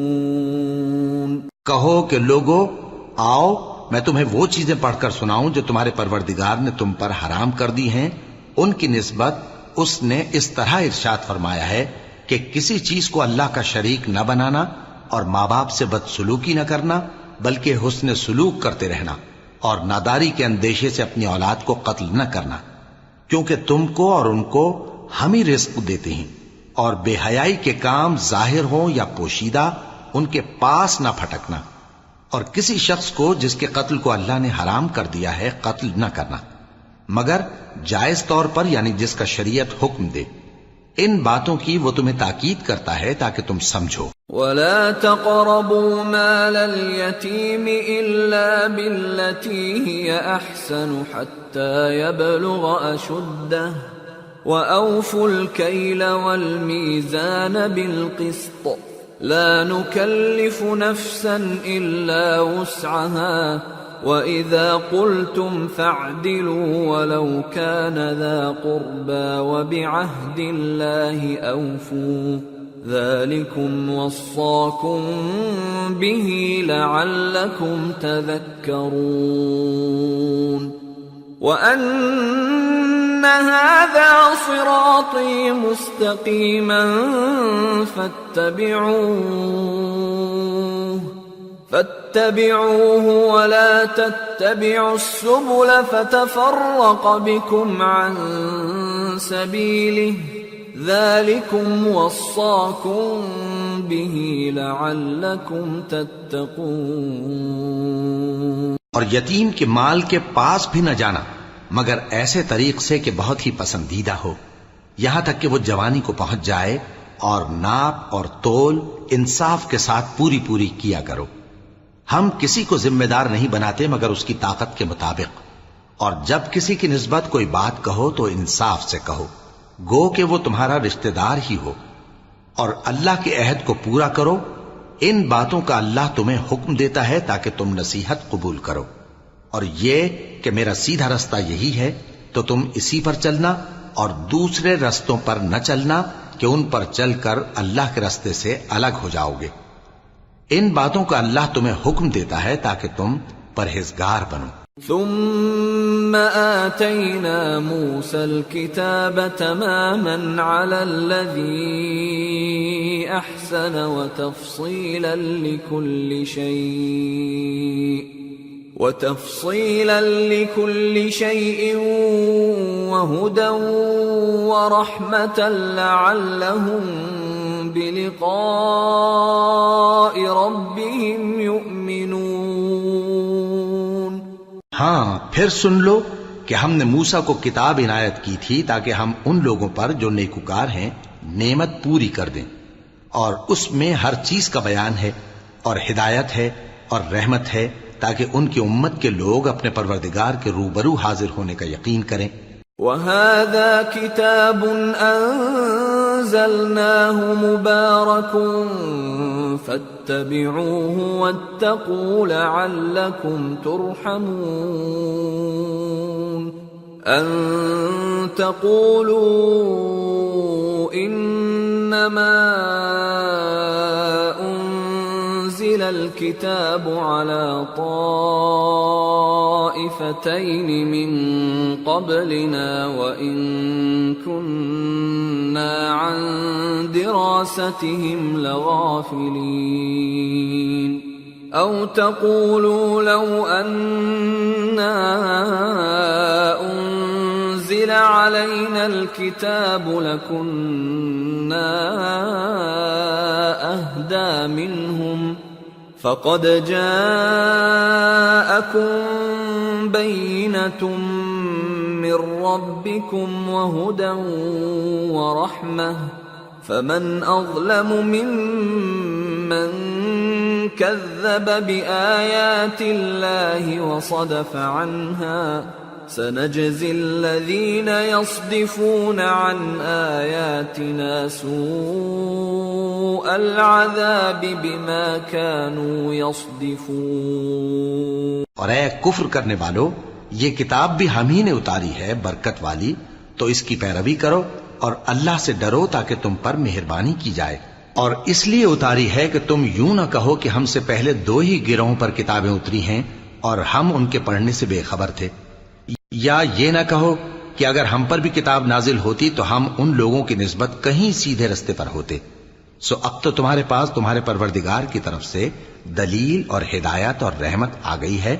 تعقلون. کہو کہ لوگو آؤ میں تمہیں وہ چیزیں پڑھ کر سناؤں جو تمہارے پروردگار نے تم پر حرام کر دی ہیں. ان کی نسبت اس نے اس طرح ارشاد فرمایا ہے کہ کسی چیز کو اللہ کا شریک نہ بنانا اور ماں باپ سے بدسلوکی نہ کرنا بلکہ حسن سلوک کرتے رہنا اور ناداری کے اندیشے سے اپنی اولاد کو قتل نہ کرنا، کیونکہ تم کو اور ان کو ہم ہی رزق دیتے ہیں. اور بے حیائی کے کام ظاہر ہوں یا پوشیدہ ان کے پاس نہ پھٹکنا، اور کسی شخص کو جس کے قتل کو اللہ نے حرام کر دیا ہے قتل نہ کرنا مگر جائز طور پر، یعنی جس کا شریعت حکم دے. ان باتوں کی وہ تمہیں تاکید کرتا ہے تاکہ تم سمجھو. ولا تقربوا مال اليتيم إلا بالتي هي أحسن حتى يبلغ أشده وأوفوا الكيل والميزان بالقسط لا نكلف نفسا إلا وسعها وَإِذَا قُلْتُمْ فَاعْدِلُوا وَلَوْ كَانَ ذَا قُرْبَى وَبِعَهْدِ اللَّهِ أَوْفُوا ذَلِكُمْ وَصَّاكُمْ بِهِ لَعَلَّكُمْ تَذَكَّرُونَ وَأَنَّ هَذَا صِرَاطِي مُسْتَقِيمًا فاتبعوه ولا تتبعوا السبل فتفرق بكم عن سبيله ذلكم وصاكم به لعلكم تتقون. اور یتیم کے مال کے پاس بھی نہ جانا مگر ایسے طریق سے کہ بہت ہی پسندیدہ ہو، یہاں تک کہ وہ جوانی کو پہنچ جائے، اور ناپ اور تول انصاف کے ساتھ پوری پوری کیا کرو. ہم کسی کو ذمہ دار نہیں بناتے مگر اس کی طاقت کے مطابق، اور جب کسی کی نسبت کوئی بات کہو تو انصاف سے کہو، گو کہ وہ تمہارا رشتہ دار ہی ہو، اور اللہ کے عہد کو پورا کرو. ان باتوں کا اللہ تمہیں حکم دیتا ہے تاکہ تم نصیحت قبول کرو، اور یہ کہ میرا سیدھا رستہ یہی ہے تو تم اسی پر چلنا اور دوسرے رستوں پر نہ چلنا کہ ان پر چل کر اللہ کے رستے سے الگ ہو جاؤ گے. ان باتوں کا اللہ تمہیں حکم دیتا ہے تاکہ تم پرہیزگار بنو. ثم آتينا موسى الكتاب تماما على الذي أحسن وتفصيلا لكل شيء وهدى ورحمة لعلهم بلقاء ربهم يؤمنون۔ ہاں پھر سن لو کہ ہم نے موسیٰ کو کتاب عنایت کی تھی تاکہ ہم ان لوگوں پر جو نیکوکار ہیں نعمت پوری کر دیں، اور اس میں ہر چیز کا بیان ہے اور ہدایت ہے اور رحمت ہے تاکہ ان کی امت کے لوگ اپنے پروردگار کے روبرو حاضر ہونے کا یقین کریں۔ وَهَذَا كِتَابٌ أَنزَلْنَاهُ مُبَارَكٌ فَاتَّبِعُوهُ وَاتَّقُوا لَعَلَّكُمْ تُرْحَمُونَ أَن تَقُولُوا إِنَّمَا أُنزِلَ الْكِتَابُ عَلَى طَائِفَتَيْنِ مِن قَبْلِنَا وَإِن كُنَّا عَن دِرَاسَتِهِمْ لَغَافِلِينَ أَوْ تَقُولُوا لَوْ أَنَّا أُنزِلَ عَلَيْنَا الْكِتَابُ لَكُنَّا أَهْدَى مِنْهُمْ فَقَدْ جَاءَكُمْ بَيِّنَةٌ مِّن رَّبِّكُمْ وَهُدًى وَرَحْمَةٌ فَمَنْ أَظْلَمُ مِمَّن كَذَّبَ بِآيَاتِ اللَّهِ وَصَدَفَ عَنْهَا سَنَجْزِي الَّذِينَ يَصْدِفُونَ عَنْ آيَاتِنَا سُوءَ الْعَذَابِ بِمَا كَانُوا يَصْدِفُونَ۔ اور اے کفر کرنے والو، یہ کتاب بھی ہم ہی نے اتاری ہے برکت والی، تو اس کی پیروی کرو اور اللہ سے ڈرو تاکہ تم پر مہربانی کی جائے۔ اور اس لیے اتاری ہے کہ تم یوں نہ کہو کہ ہم سے پہلے دو ہی گروہوں پر کتابیں اتری ہیں اور ہم ان کے پڑھنے سے بے خبر تھے، یا یہ نہ کہو کہ اگر ہم پر بھی کتاب نازل ہوتی تو ہم ان لوگوں کی نسبت کہیں سیدھے رستے پر ہوتے۔ سو اب تو تمہارے پاس تمہارے پروردگار کی طرف سے دلیل اور ہدایت اور رحمت آ گئی ہے،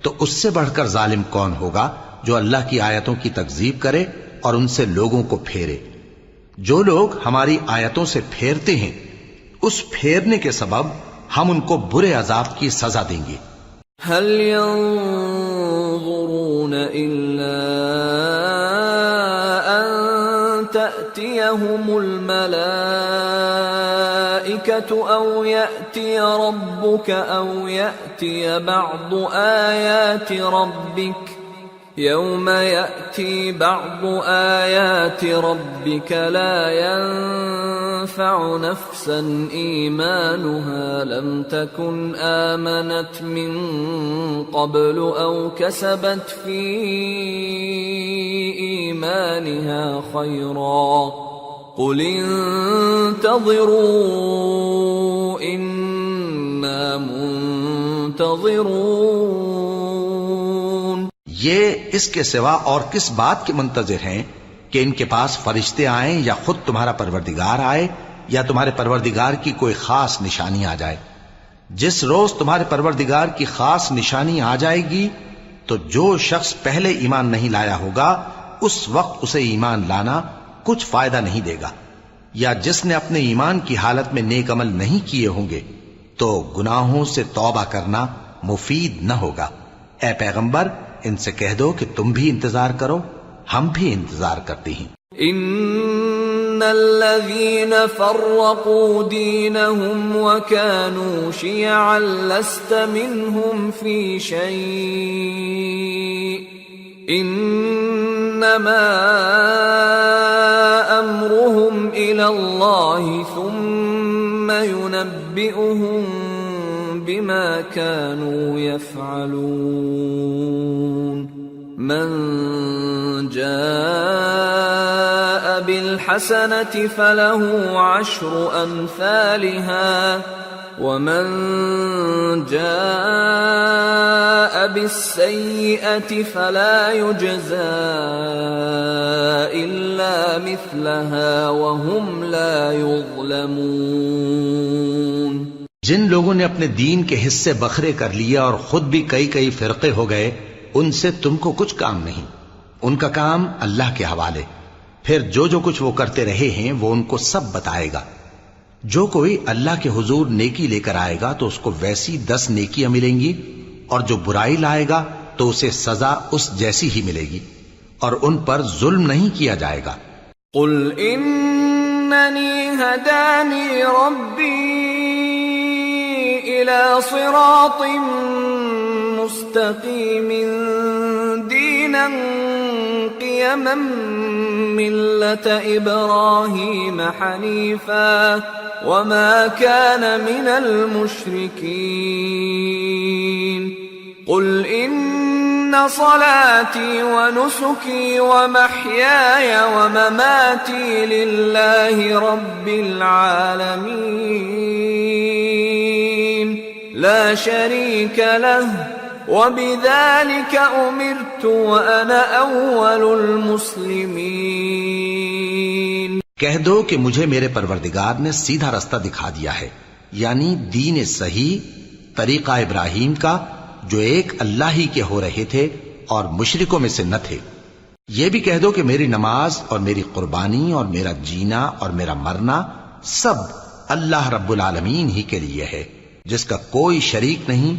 تو اس سے بڑھ کر ظالم کون ہوگا جو اللہ کی آیتوں کی تکذیب کرے اور ان سے لوگوں کو پھیرے۔ جو لوگ ہماری آیتوں سے پھیرتے ہیں، اس پھیرنے کے سبب ہم ان کو برے عذاب کی سزا دیں گے۔ هل ينظرون إلا أن تأتيهم الملائكة أو يأتي ربك أو يأتي بعض آيات ربك يوم يأتي بعض آيات ربك لا ينفع نفسا إيمانها لم تكن آمنت من قبل أو كسبت في إيمانها خيرا قل انتظروا إنا منتظرون۔ یہ اس کے سوا اور کس بات کے منتظر ہیں کہ ان کے پاس فرشتے آئیں یا خود تمہارا پروردگار آئے یا تمہارے پروردگار کی کوئی خاص نشانی آ جائے؟ جس روز تمہارے پروردگار کی خاص نشانی آ جائے گی تو جو شخص پہلے ایمان نہیں لایا ہوگا اس وقت اسے ایمان لانا کچھ فائدہ نہیں دے گا، یا جس نے اپنے ایمان کی حالت میں نیک عمل نہیں کیے ہوں گے تو گناہوں سے توبہ کرنا مفید نہ ہوگا۔ اے پیغمبر، ان سے کہہ دو کہ تم بھی انتظار کرو، ہم بھی انتظار کرتے ہیں۔ ان الذين فرقوا دينهم وكانوا شيعا لست منهم في شيء انما امرهم الى الله ثم ينبئهم بما كانوا يفعلون۔ من جاء بالحسنة فله عشر أمثالها ومن جاء بالسيئة فلا يجزى إلا مثلها وهم لا يظلمون۔ جن لوگوں نے اپنے دین کے حصے بکھرے کر لیا اور خود بھی کئی فرقے ہو گئے، ان سے تم کو کچھ کام نہیں، ان کا کام اللہ کے حوالے۔ پھر جو کچھ وہ کرتے رہے ہیں وہ ان کو سب بتائے گا۔ جو کوئی اللہ کے حضور نیکی لے کر آئے گا تو اس کو ویسی 10 نیکیاں ملیں گی، اور جو برائی لائے گا تو اسے سزا اس جیسی ہی ملے گی، اور ان پر ظلم نہیں کیا جائے گا۔ قل اننی ہدانی ربی الى صراط مستقیم دینا قیما ملة ابراہیم حنیفا وما كان من المشركين قل ان صلاتي ونسكي ومحياي ومماتي لله رب العالمين لا شريك له وبذلك امرت وانا اول المسلمين۔ کہہ دو کہ مجھے میرے پروردگار نے سیدھا رستہ دکھا دیا ہے، یعنی دین صحیح، طریقہ ابراہیم کا، جو ایک اللہ ہی کے ہو رہے تھے اور مشرکوں میں سے نہ تھے۔ یہ بھی کہہ دو کہ میری نماز اور میری قربانی اور میرا جینا اور میرا مرنا سب اللہ رب العالمین ہی کے لیے ہے، جس کا کوئی شریک نہیں،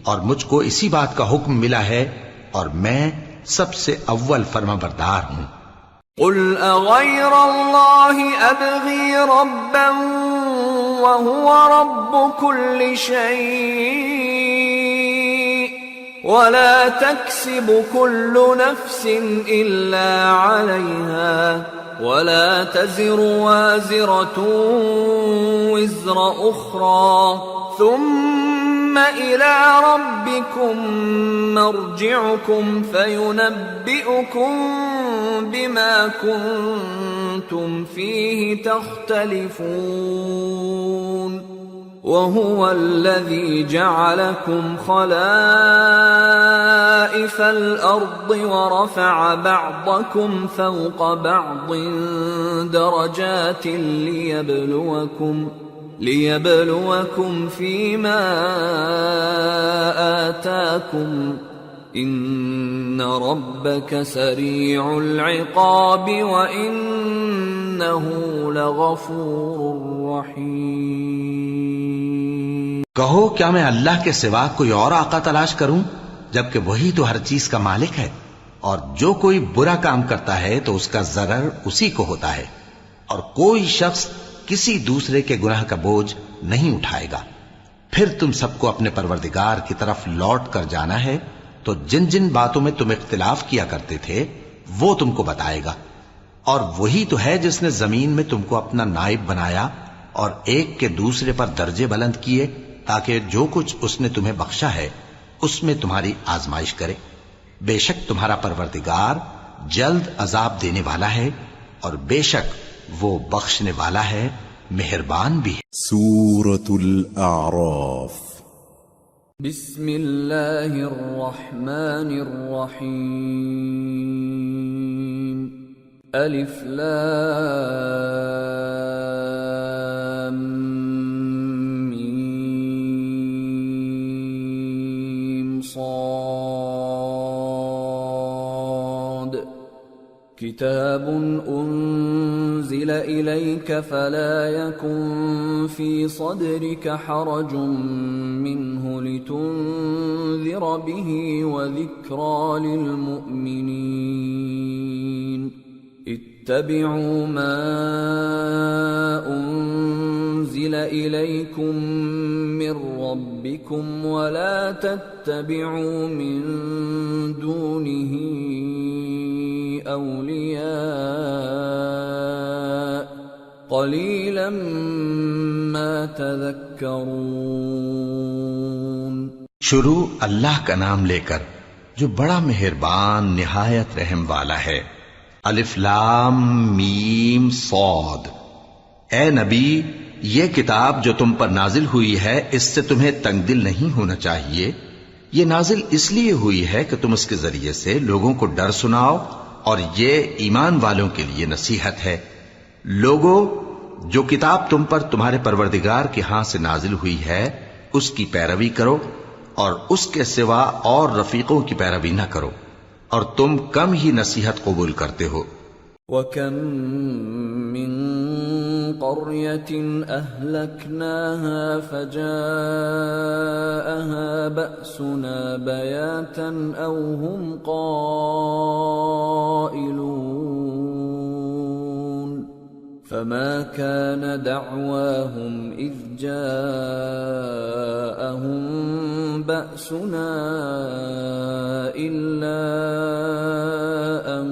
اور مجھ کو اسی بات کا حکم ملا ہے، اور میں سب سے اول فرما بردار ہوں۔ قل اغیر اللہ ابغی ربا وهو رب كل شيء ولا تكسب كل نفس الا عليها ولا تزر وازرة وزر اخرى ثم إلى ربكم مرجعكم فينبئكم بما كنتم فيه تختلفون وهو الذي جعلكم خلائف الأرض ورفع بعضكم فوق بعض درجات ليبلوكم فيما آتاكم إن ربك سريع العقاب وإنه لغفور رحيم۔ کہو کیا میں اللہ کے سوا کوئی اور آقا تلاش کروں، جبکہ وہی تو ہر چیز کا مالک ہے، اور جو کوئی برا کام کرتا ہے تو اس کا ضرر اسی کو ہوتا ہے، اور کوئی شخص کسی دوسرے کے گناہ کا بوجھ نہیں اٹھائے گا۔ پھر تم سب کو اپنے پروردگار کی طرف لوٹ کر جانا ہے، تو جن جن باتوں میں تم اختلاف کیا کرتے تھے وہ تم کو بتائے گا، اور وہی تو ہے جس نے زمین میں تم کو اپنا نائب بنایا اور ایک کے دوسرے پر درجے بلند کیے، تاکہ جو کچھ اس نے تمہیں بخشا ہے اس میں تمہاری آزمائش کرے۔ بے شک تمہارا پروردگار جلد عذاب دینے والا ہے، اور بے شک وہ بخشنے والا ہے، مہربان بھی ہے۔ سورة الأعراف۔ بسم اللہ الرحمن الرحیم۔ الف لام میم صاد۔ کتاب انزل الیک فلا یکن فی صدرک حرج منه لتنذر به وذکرى للمؤمنین۔ اتبعوا ما انزل الیکم من ربکم ولا تتبعوا من دونه اولیاء قلیلا ما تذکرون۔ شروع اللہ کا نام لے کر جو بڑا مہربان نہایت رحم والا ہے۔ الف لام میم صاد۔ اے نبی، یہ کتاب جو تم پر نازل ہوئی ہے اس سے تمہیں تنگ دل نہیں ہونا چاہیے، یہ نازل اس لیے ہوئی ہے کہ تم اس کے ذریعے سے لوگوں کو ڈر سناؤ، اور یہ ایمان والوں کے لیے نصیحت ہے۔ لوگوں، جو کتاب تم پر تمہارے پروردگار کے ہاں سے نازل ہوئی ہے اس کی پیروی کرو، اور اس کے سوا اور رفیقوں کی پیروی نہ کرو، اور تم کم ہی نصیحت قبول کرتے ہو۔ وَكَم مِّن قَرْيَةٍ أَهْلَكْنَاهَا فَجَاءَهَا بَأْسُنَا بَيَاتًا أَوْ هُمْ قَائِلُونَ فَمَا كَانَ دَعْوَاهُمْ إِذْ جَاءَهُم بَأْسُنَا إِلَّا أَن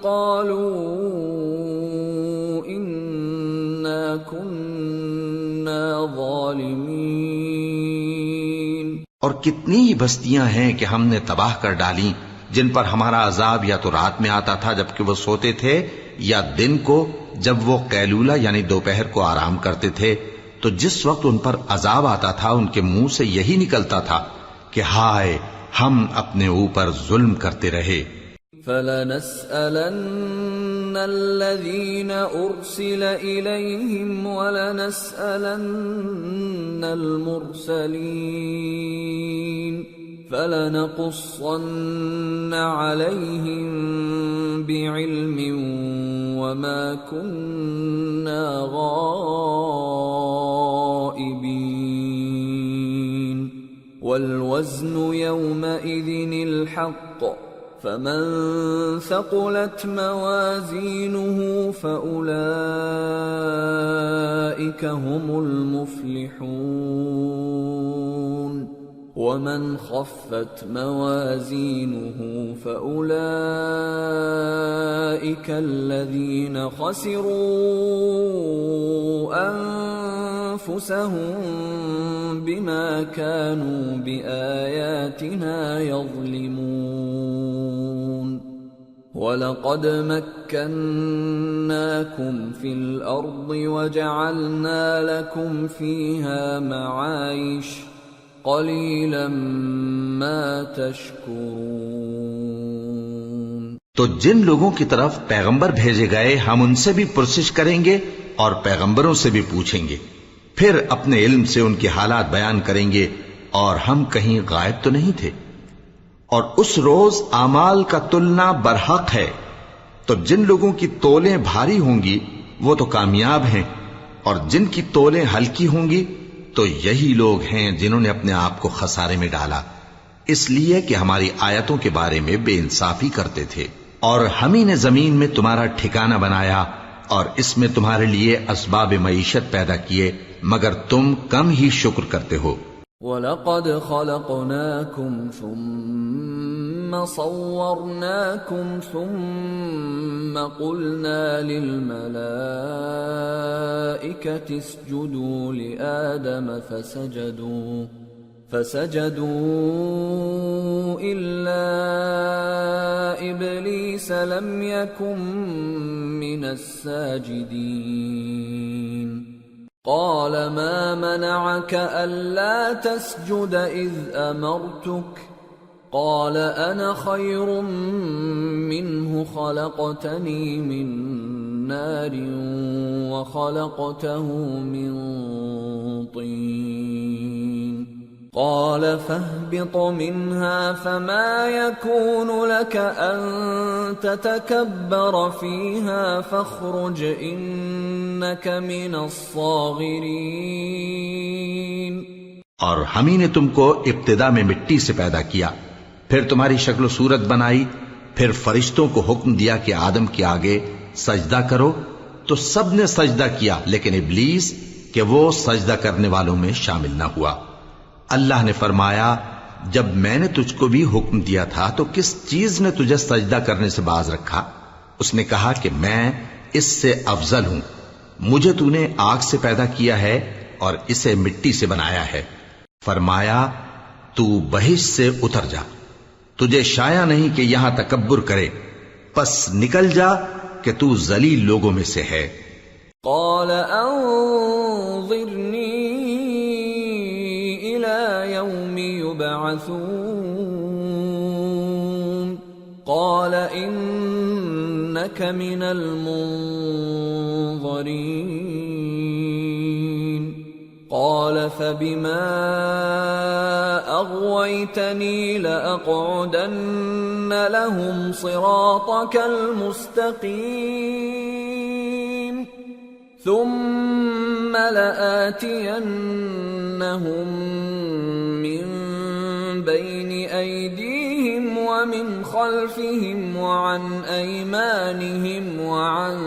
قالوا إنا كنا ظالمين۔ اور کتنی ہی بستیاں ہیں کہ ہم نے تباہ کر ڈالی جن پر ہمارا عذاب یا تو رات میں آتا تھا جبکہ وہ سوتے تھے، یا دن کو جب وہ قیلولہ یعنی دوپہر کو آرام کرتے تھے، تو جس وقت ان پر عذاب آتا تھا ان کے منہ سے یہی نکلتا تھا کہ ہائے ہم اپنے اوپر ظلم کرتے رہے۔ فَلَنَسْأَلَنَّ الَّذِينَ أُرْسِلَ إِلَيْهِمْ وَلَنَسْأَلَنَّ الْمُرْسَلِينَ فَلَنَقُصَّنَّ عَلَيْهِمْ بِعِلْمٍ وَمَا كُنَّا غَائِبِينَ وَالْوَزْنُ يَوْمَئِذٍ الْحَقُّ فَمَن ثَقُلَتْ مَوَازِينُهُ فَأُولَئِكَ هُمُ الْمُفْلِحُونَ وَمَنْ خَفَّتْ مَوَازِينُهُ فَأُولَئِكَ الَّذِينَ خَسِرُوا أَنفُسَهُم بِمَا كَانُوا بِآيَاتِنَا يَظْلِمُونَ وَلَقَدْ مَكَّنَّاكُمْ فِي الْأَرْضِ وَجَعَلْنَا لَكُمْ فِيهَا مَعَايِشَ قَلِيلًا مَا تَشْكُرُونَ۔ تو جن لوگوں کی طرف پیغمبر بھیجے گئے ہم ان سے بھی پرسش کریں گے اور پیغمبروں سے بھی پوچھیں گے، پھر اپنے علم سے ان کے حالات بیان کریں گے، اور ہم کہیں غائب تو نہیں تھے۔ اور اس روز اعمال کا تلنا برحق ہے، تو جن لوگوں کی تولیں بھاری ہوں گی وہ تو کامیاب ہیں، اور جن کی تولیں ہلکی ہوں گی تو یہی لوگ ہیں جنہوں نے اپنے آپ کو خسارے میں ڈالا، اس لیے کہ ہماری آیتوں کے بارے میں بے انصافی کرتے تھے۔ اور ہم ہی نے زمین میں تمہارا ٹھکانہ بنایا اور اس میں تمہارے لیے اسباب معیشت پیدا کیے، مگر تم کم ہی شکر کرتے ہو۔ وَلَقَدْ خَلَقْنَاكُمْ ثُمَّ صَوَّرْنَاكُمْ ثُمَّ قُلْنَا لِلْمَلَائِكَةِ اسْجُدُوا لِآدَمَ فَسَجَدُوا إِلَّا إِبْلِيسَ لَمْ يَكُنْ مِنَ السَّاجِدِينَ قَالَ مَا مَنَعَكَ أَلَّا تَسْجُدَ إِذْ أَمَرْتُكَ قَالَ أَنَا خَيْرٌ مِّنْهُ خَلَقْتَنِي مِنْ نَارٍ وَخَلَقْتَهُ مِنْ طِينٍ قَالَ فَاهْبِطْ مِنْهَا فَمَا يَكُونُ لَكَ أَن تَتَكَبَّرَ فِيهَا فَاخْرُجْ إِنَّكَ مِنَ الصَّاغِرِينَ۔ اور ہم ہی نے تم کو ابتدا میں مٹی سے پیدا کیا، پھر تمہاری شکل و صورت بنائی، پھر فرشتوں کو حکم دیا کہ آدم کے آگے سجدہ کرو، تو سب نے سجدہ کیا لیکن ابلیس کہ وہ سجدہ کرنے والوں میں شامل نہ ہوا۔ اللہ نے فرمایا، جب میں نے تجھ کو بھی حکم دیا تھا تو کس چیز نے تجھے سجدہ کرنے سے باز رکھا؟ اس نے کہا کہ میں اس سے افضل ہوں، مجھے تو نے آگ سے پیدا کیا ہے اور اسے مٹی سے بنایا ہے۔ فرمایا، تو بہشت سے اتر جا، تجھے شایع نہیں کہ یہاں تکبر کرے، پس نکل جا کہ تو ذلیل لوگوں میں سے ہے۔ قال أنظرني إلى يوم يبعثون قال إنك من المنظرين قال فبما أغويتني لأقعدن لهم صراطك المستقيم ثم لآتينهم من بين أيديهم ومن خلفهم وعن أيمانهم وعن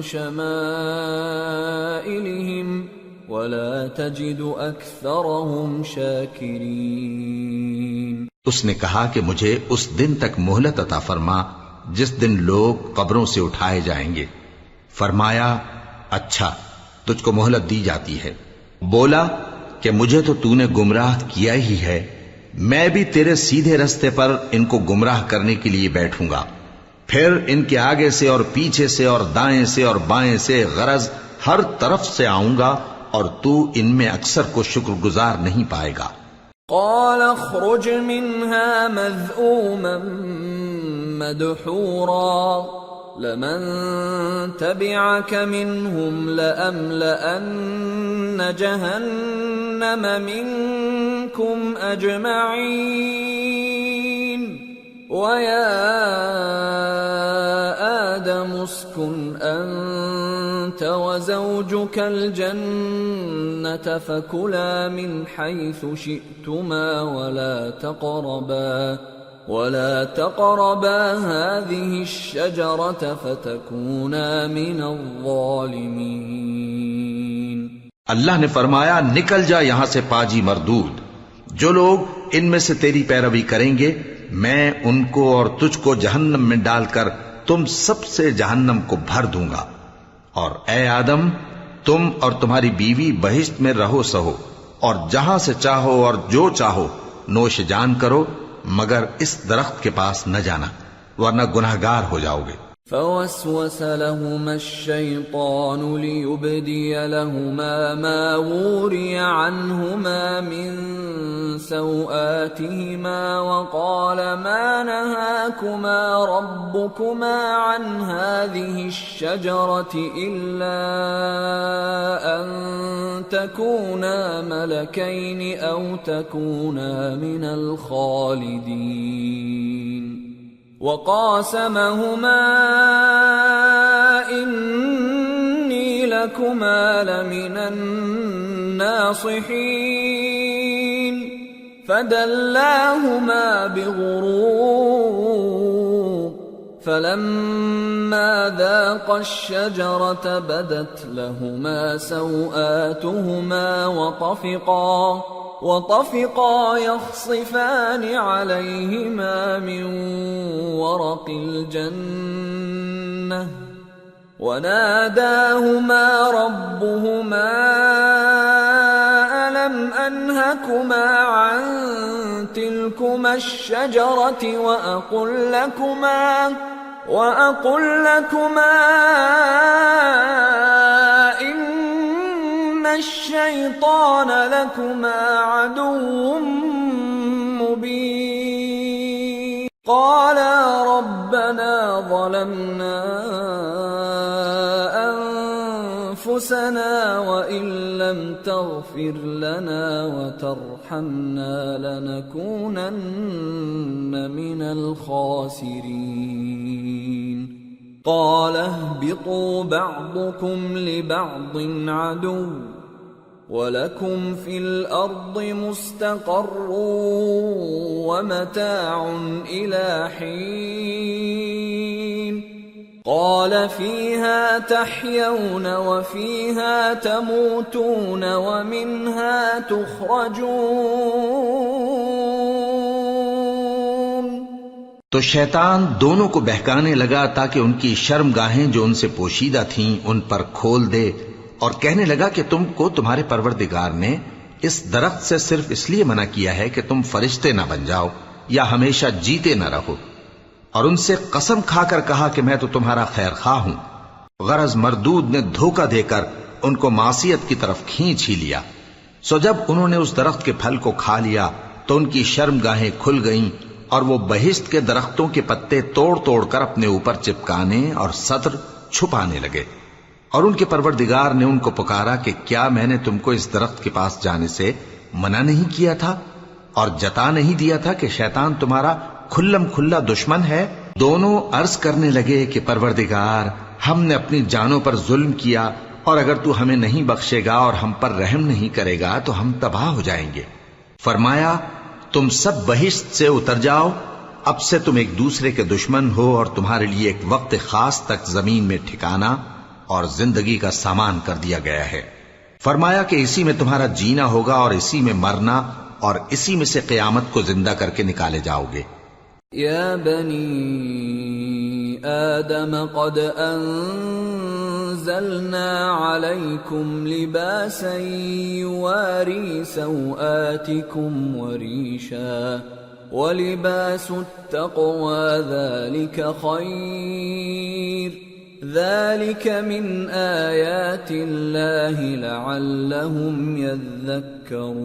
شمائلهم ولا تجد أكثرهم شاكرين۔ اس نے کہا کہ مجھے اس دن تک مہلت عطا فرما جس دن لوگ قبروں سے اٹھائے جائیں گے۔ فرمایا اچھا، تجھ کو مہلت دی جاتی ہے۔ بولا کہ مجھے تو تو نے گمراہ کیا ہی ہے، میں بھی تیرے سیدھے رستے پر ان کو گمراہ کرنے کے لیے بیٹھوں گا، پھر ان کے آگے سے اور پیچھے سے اور دائیں سے اور بائیں سے، غرض ہر طرف سے آؤں گا، اور تو ان میں اکثر کو شکر گزار نہیں پائے گا۔ قال اخرج منها مذءوما مدحورا لمن تبعك منهم لأملأن جهنم منكم أجمعين ويا آدم اسكن أنت وزوجك الجنة فكلا من حيث شئتما ولا تقربا هذه الشجرة فتكونا من الظالمين۔ اللہ نے فرمایا نکل جا یہاں سے پاجی مردود، جو لوگ ان میں سے تیری پیروی کریں گے میں ان کو اور تجھ کو جہنم میں ڈال کر تم سب سے جہنم کو بھر دوں گا، اور اے آدم تم اور تمہاری بیوی بہشت میں رہو سہو، اور جہاں سے چاہو اور جو چاہو نوش جان کرو، مگر اس درخت کے پاس نہ جانا ورنہ گناہگار ہو جاؤ گے۔ فوسوس لهما الشيطان ليبدي لهما ما وري عنهما من سوآتهما وقال ما نهاكما ربكما عن هذه الشجرة إلا أن تكونا ملكين أو تكونا من الخالدين وقاسمهما إني لكما لمن الناصحين فدلاهما بغرور فلما ذاقا الشجرة بدت لهما سوآتهما وطفقا يخصفان عليهما من ورق الجنة وناداهما ربهما ألم أنهكما عن تلكما الشجرة وأقل لكما إن الشيطان لكما عدو مبين قالا ربنا ظلمنا أنفسنا وإن لم تغفر لنا وترحمنا لنكونن من الخاسرين قال اهبطوا بعضكم لبعض عدو وَلَكُمْ فِي الْأَرْضِ مُسْتَقَرٌّ وَمَتَاعٌ إِلَى حِينٍ قَالَ فِيهَا تَحْيَوْنَ وَفِيهَا تَمُوتُونَ وَمِنْهَا تُخْرَجُونَ۔ تو شیطان دونوں کو بہکانے لگا تاکہ ان کی شرمگاہیں جو ان سے پوشیدہ تھیں ان پر کھول دے، اور کہنے لگا کہ تم کو تمہارے پروردگار نے اس درخت سے صرف اس لیے منع کیا ہے کہ تم فرشتے نہ بن جاؤ یا ہمیشہ جیتے نہ رہو، اور ان سے قسم کھا کر کہا کہ میں تو تمہارا خیر خواہ ہوں۔ غرض مردود نے دھوکہ دے کر ان کو معصیت کی طرف کھینچ ہی لیا۔ سو جب انہوں نے اس درخت کے پھل کو کھا لیا تو ان کی شرمگاہیں کھل گئیں اور وہ بہشت کے درختوں کے پتے توڑ توڑ کر اپنے اوپر چپکانے اور سطر چھپانے لگے۔ اور ان کے پروردگار نے ان کو پکارا کہ کیا میں نے تم کو اس درخت کے پاس جانے سے منع نہیں کیا تھا اور جتا نہیں دیا تھا کہ شیطان تمہارا کھلم کھلا دشمن ہے؟ دونوں عرض کرنے لگے کہ پروردگار، ہم نے اپنی جانوں پر ظلم کیا، اور اگر تو ہمیں نہیں بخشے گا اور ہم پر رحم نہیں کرے گا تو ہم تباہ ہو جائیں گے۔ فرمایا تم سب بہشت سے اتر جاؤ، اب سے تم ایک دوسرے کے دشمن ہو اور تمہارے لیے ایک وقت خاص تک زمین میں ٹھکانا اور زندگی کا سامان کر دیا گیا ہے۔ فرمایا کہ اسی میں تمہارا جینا ہوگا اور اسی میں مرنا اور اسی میں سے قیامت کو زندہ کر کے نکالے جاؤ گے۔ یا بنی آدم قد انزلنا علیکم لباسا یواری سوآتکم وریشا ولباس التقوى ذلك خیر ذلك من آیات اللہ لعلهم یذکرون۔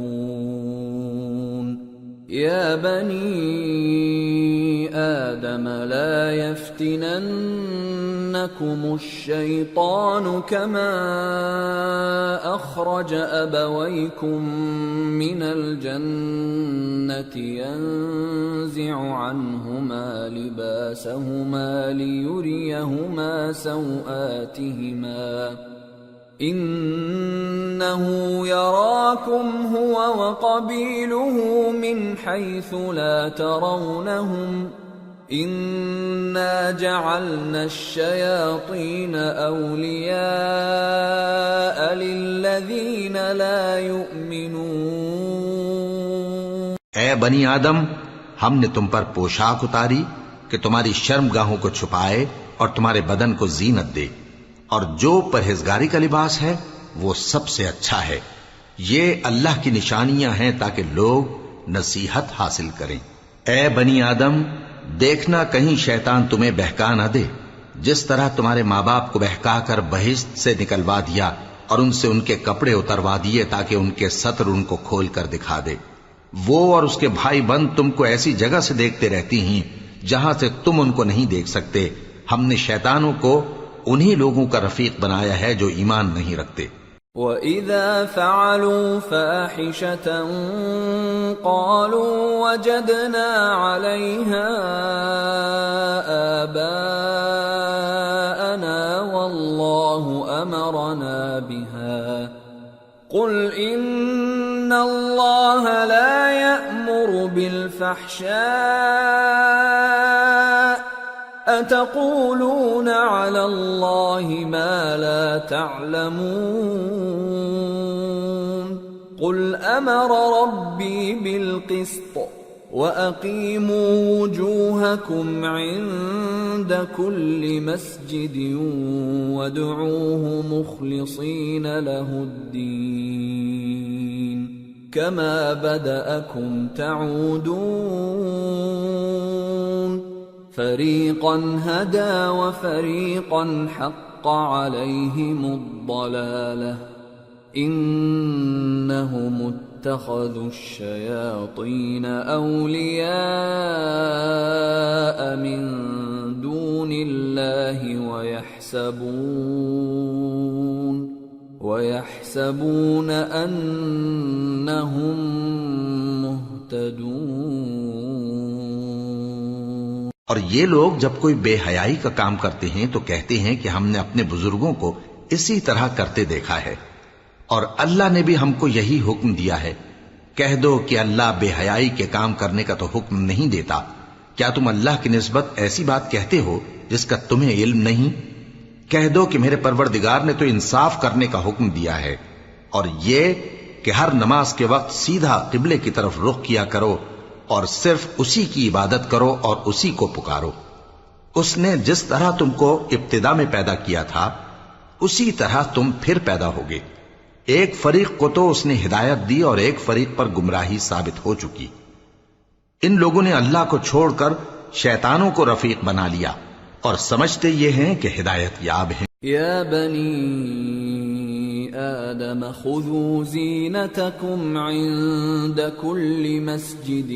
یا بنی آدم لا يفتننكم الشیطان كما اخرج ابویکم من الجنة ينزع عنهما لباسهما ليريهما سوآتهما إنه يراكم هو وقبيله من حيث لا ترونهم إنا جعلنا الشياطين أولياء للذين لا يؤمنون۔ اے بنی آدم، ہم نے تم پر پوشاک اتاری کہ تمہاری شرمگاہوں کو چھپائے اور تمہارے بدن کو زینت دے، اور جو پرہیزگاری کا لباس ہے وہ سب سے اچھا ہے۔ یہ اللہ کی نشانیاں ہیں تاکہ لوگ نصیحت حاصل کریں۔ اے بنی آدم، دیکھنا کہیں شیطان تمہیں بہکا نہ دے، جس طرح تمہارے ماں باپ کو بہکا کر بہشت سے نکلوا دیا اور ان سے ان کے کپڑے اتروا دیے تاکہ ان کے سطر ان کو کھول کر دکھا دے۔ وہ اور اس کے بھائی بند تم کو ایسی جگہ سے دیکھتے رہتی ہیں جہاں سے تم ان کو نہیں دیکھ سکتے۔ ہم نے شیطانوں کو انہی لوگوں کا رفیق بنایا ہے جو ایمان نہیں رکھتے۔ وَإِذَا فَعَلُوا فَاحِشَةً قَالُوا وَجَدْنَا عَلَيْهَا آبَاءَنَا وَاللَّهُ أَمَرَنَا بِهَا قُلْ إِنَّ اللَّهَ لَا يَأْمُرُ بِالْفَحْشَاءِ أَتَقُولُونَ عَلَى اللَّهِ مَا لَا تَعْلَمُونَ قُلْ أَمَرَ رَبِّي بِالْقِسْطِ وَأَقِيمُوا وُجُوهَكُمْ عِندَ كُلِّ مَسْجِدٍ وَادْعُوهُ مُخْلِصِينَ لَهُ الدِّينَ كَمَا بَدَأَكُمْ تَعُودُونَ فَرِيقًا هَدَى وَفَرِيقًا حَقَّ عَلَيْهِمُ الضَّلَالَةُ إِنَّهُمُ اتَّخَذُوا الشَّيَاطِينَ أَوْلِيَاءَ مِن دُونِ اللَّهِ وَيَحْسَبُونَ أَنَّهُمْ مُهْتَدُونَ۔ اور یہ لوگ جب کوئی بے حیائی کا کام کرتے ہیں تو کہتے ہیں کہ ہم نے اپنے بزرگوں کو اسی طرح کرتے دیکھا ہے، اور اللہ نے بھی ہم کو یہی حکم دیا ہے۔ کہہ دو کہ اللہ بے حیائی کے کام کرنے کا تو حکم نہیں دیتا، کیا تم اللہ کی نسبت ایسی بات کہتے ہو جس کا تمہیں علم نہیں؟ کہہ دو کہ میرے پروردگار نے تو انصاف کرنے کا حکم دیا ہے، اور یہ کہ ہر نماز کے وقت سیدھا قبلے کی طرف رخ کیا کرو اور صرف اسی کی عبادت کرو اور اسی کو پکارو۔ اس نے جس طرح تم کو ابتدا میں پیدا کیا تھا اسی طرح تم پھر پیدا ہوگے۔ ایک فریق کو تو اس نے ہدایت دی اور ایک فریق پر گمراہی ثابت ہو چکی۔ ان لوگوں نے اللہ کو چھوڑ کر شیطانوں کو رفیق بنا لیا اور سمجھتے یہ ہیں کہ ہدایت یاب ہیں۔ يا بني آدم خذوا زينتكم عند كل مسجد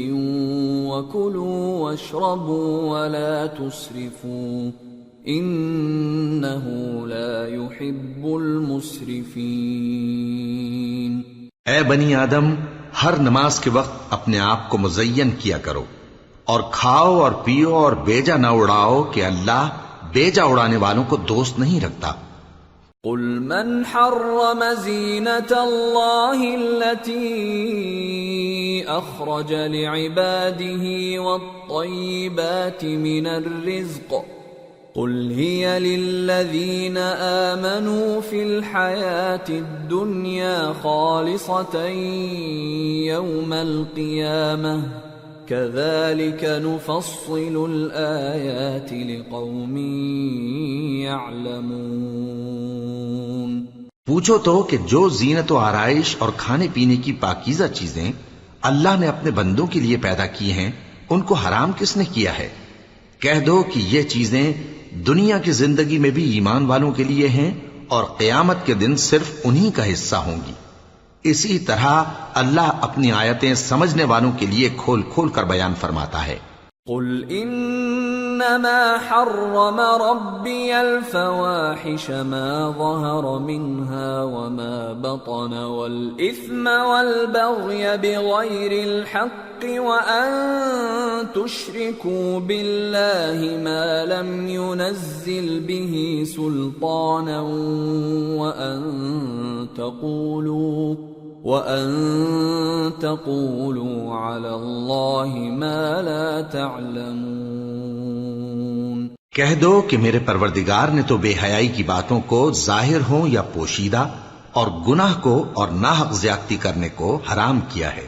وكلوا واشربوا ولا تسرفوا إنه لا يحب المسرفين۔ اے بنی آدم، ہر نماز کے وقت اپنے آپ کو مزین کیا کرو، اور کھاؤ اور پیو اور بیجا نہ اڑاؤ کہ اللہ بیجا اڑانے والوں کو دوست نہیں رکھتا۔ قل من حرم زینة اللہ التي اخرج لعباده والطیبات من الرزق قل هي للذین آمنوا في الحیاة الدنیا خالصة یوم القیامة كذلك نفصل الآيات لقوم يعلمون۔ پوچھو تو کہ جو زینت و آرائش اور کھانے پینے کی پاکیزہ چیزیں اللہ نے اپنے بندوں کے لیے پیدا کی ہیں، ان کو حرام کس نے کیا ہے؟ کہہ دو کہ یہ چیزیں دنیا کی زندگی میں بھی ایمان والوں کے لیے ہیں اور قیامت کے دن صرف انہی کا حصہ ہوں گی۔ اسی طرح اللہ اپنی آیتیں سمجھنے والوں کے لیے کھول کھول کر بیان فرماتا ہے۔ قل انما حرم ربی الفواحش ما ظهر منها وما بطن والاثم والبغي بغير الحق وان تشركوا بالله ما لم ينزل به سلطانا وَأَن تَقُولُوا عَلَى اللَّهِ مَا لَا تَعْلَمُونَ۔ کہہ دو کہ میرے پروردگار نے تو بے حیائی کی باتوں کو ظاہر ہوں یا پوشیدہ اور گناہ کو اور ناحق زیادتی کرنے کو حرام کیا ہے،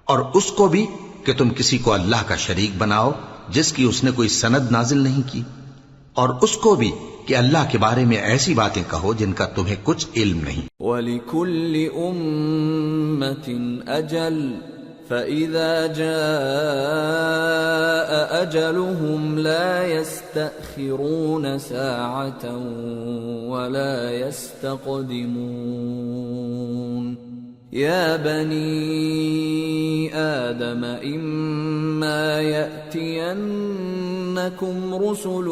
اور اس کو بھی کہ تم کسی کو اللہ کا شریک بناؤ جس کی اس نے کوئی سند نازل نہیں کی، اور اس کو بھی کہ اللہ کے بارے میں ایسی باتیں کہو جن کا تمہیں کچھ علم نہیں۔ وَلِكُلِّ أُمَّةٍ أَجَلٌ فَإِذَا جَاءَ أَجَلُهُمْ لَا يَسْتَأْخِرُونَ سَاعَةً وَلَا يَسْتَقْدِمُونَ۔ يَا بَنِي آدَمَ إِمَّا يَأْتِيَنَّكُمْ رُسُلٌ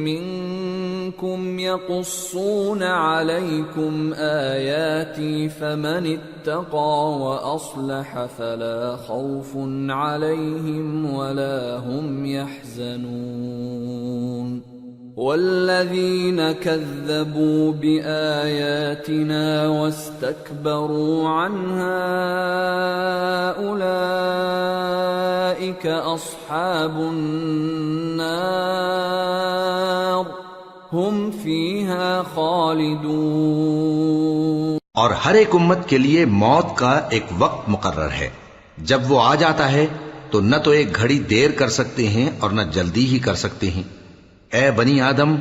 مِّنكُمْ يَقُصُّونَ عَلَيْكُمْ آيَاتِي فَمَنِ اتَّقَىٰ وَأَصْلَحَ فَلَا خَوْفٌ عَلَيْهِمْ وَلَا هُمْ يَحْزَنُونَ۔ والذين كذبوا بآياتنا واستكبروا عنها أولئك أصحاب النار هم فيها خالدون۔ اور ہر ایک امت کے لیے موت کا ایک وقت مقرر ہے، جب وہ آ جاتا ہے تو نہ تو ایک گھڑی دیر کر سکتے ہیں اور نہ جلدی ہی کر سکتے ہیں۔ اے بنی آدم،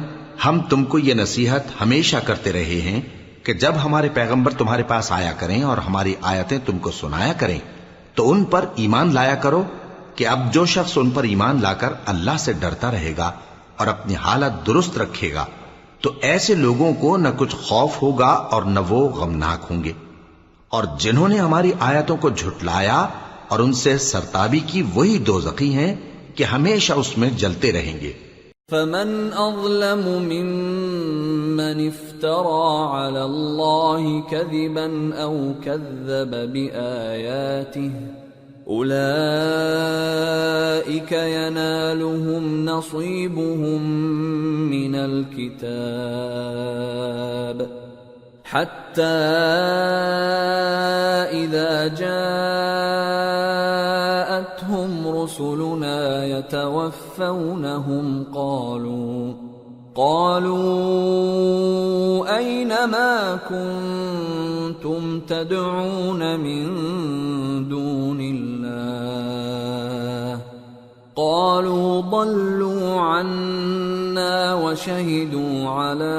ہم تم کو یہ نصیحت ہمیشہ کرتے رہے ہیں کہ جب ہمارے پیغمبر تمہارے پاس آیا کریں اور ہماری آیتیں تم کو سنایا کریں تو ان پر ایمان لایا کرو کہ اب جو شخص ان پر ایمان لا کر اللہ سے ڈرتا رہے گا اور اپنی حالت درست رکھے گا تو ایسے لوگوں کو نہ کچھ خوف ہوگا اور نہ وہ غمناک ہوں گے، اور جنہوں نے ہماری آیتوں کو جھٹلایا اور ان سے سرتابی کی وہی دوزخی ہیں کہ ہمیشہ اس میں جلتے رہیں گے۔ فمن اظلم ممن افترى على الله كذبا او كذب بآياته اولئك ينالهم نصيبهم من الكتاب حتى إذا جاءتهم رسلنا يتوفونهم قالوا أين ما كنتم تدعون من دون الله قالوا ضلوا عنا وشهدوا على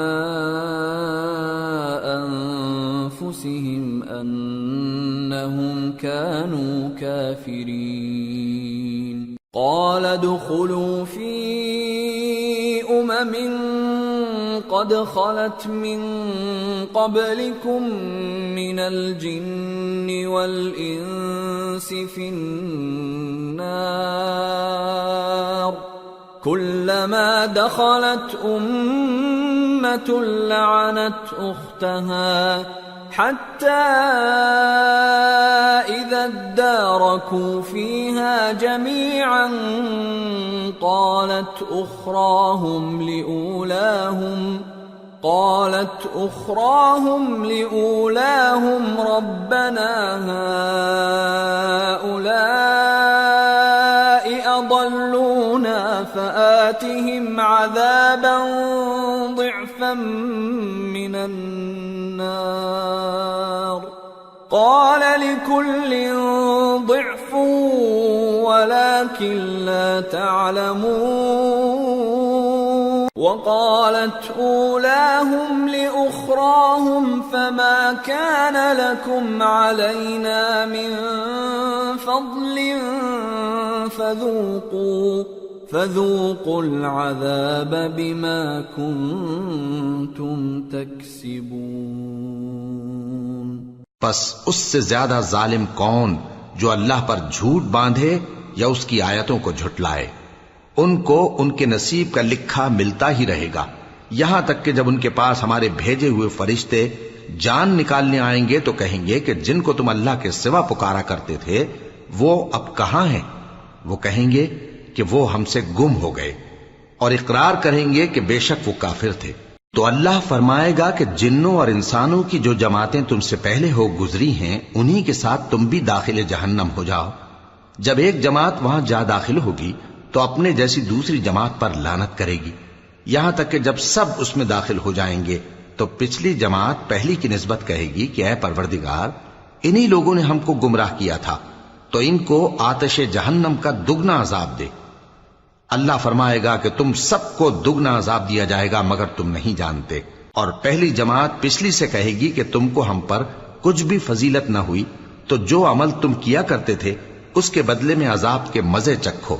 أنفسهم أنهم كانوا كافرين قال ادخلوا في قد خلت من قبلكم من الجن والإنس في النار كلما دخلت أمة لعنت أختها حتى إذا اداركوا فيها جميعا قالت أخراهم لأولاهم ربنا هؤلاء أضلونا فآتهم عذابا ضعفا من النار قال لكل ضعف ولكن لا تعلمون وقالت أولاهم لأخراهم فما كان لكم علينا من فضل فذوقوا العذاب بما كنتم تكسبون پس اس سے زیادہ ظالم کون جو اللہ پر جھوٹ باندھے یا اس کی آیتوں کو جھٹلائے؟ ان کو ان کے نصیب کا لکھا ملتا ہی رہے گا، یہاں تک کہ جب ان کے پاس ہمارے بھیجے ہوئے فرشتے جان نکالنے آئیں گے تو کہیں گے کہ جن کو تم اللہ کے سوا پکارا کرتے تھے وہ اب کہاں ہیں؟ وہ کہیں گے کہ وہ ہم سے گم ہو گئے، اور اقرار کریں گے کہ بے شک وہ کافر تھے۔ تو اللہ فرمائے گا کہ جنوں اور انسانوں کی جو جماعتیں تم سے پہلے ہو گزری ہیں انہی کے ساتھ تم بھی داخل جہنم ہو جاؤ۔ جب ایک جماعت وہاں جا داخل ہوگی تو اپنے جیسی دوسری جماعت پر لعنت کرے گی، یہاں تک کہ جب سب اس میں داخل ہو جائیں گے تو پچھلی جماعت پہلی کی نسبت کہے گی کہ اے پروردگار، انہی لوگوں نے ہم کو گمراہ کیا تھا، تو ان کو آتش جہنم کا دگنا عذاب دے۔ اللہ فرمائے گا کہ تم سب کو دگنا عذاب دیا جائے گا مگر تم نہیں جانتے۔ اور پہلی جماعت پچھلی سے کہے گی کہ تم کو ہم پر کچھ بھی فضیلت نہ ہوئی، تو جو عمل تم کیا کرتے تھے اس کے بدلے میں عذاب کے مزے چکھو۔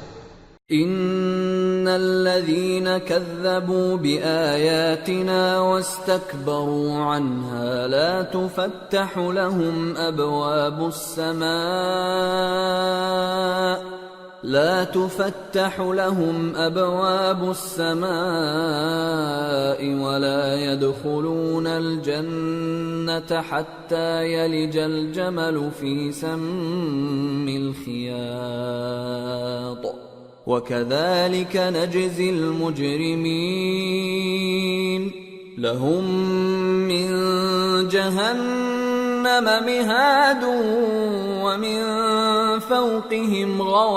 ان الذين كذبوا بآياتنا واستكبروا عنها لا تفتح لهم أبواب السماء ولا يدخلون الجنة حتى يلج الجمل في سم الخياط وكذلك نجزي المجرمين لهم من جهنم مهاد ومن فوقهم غواش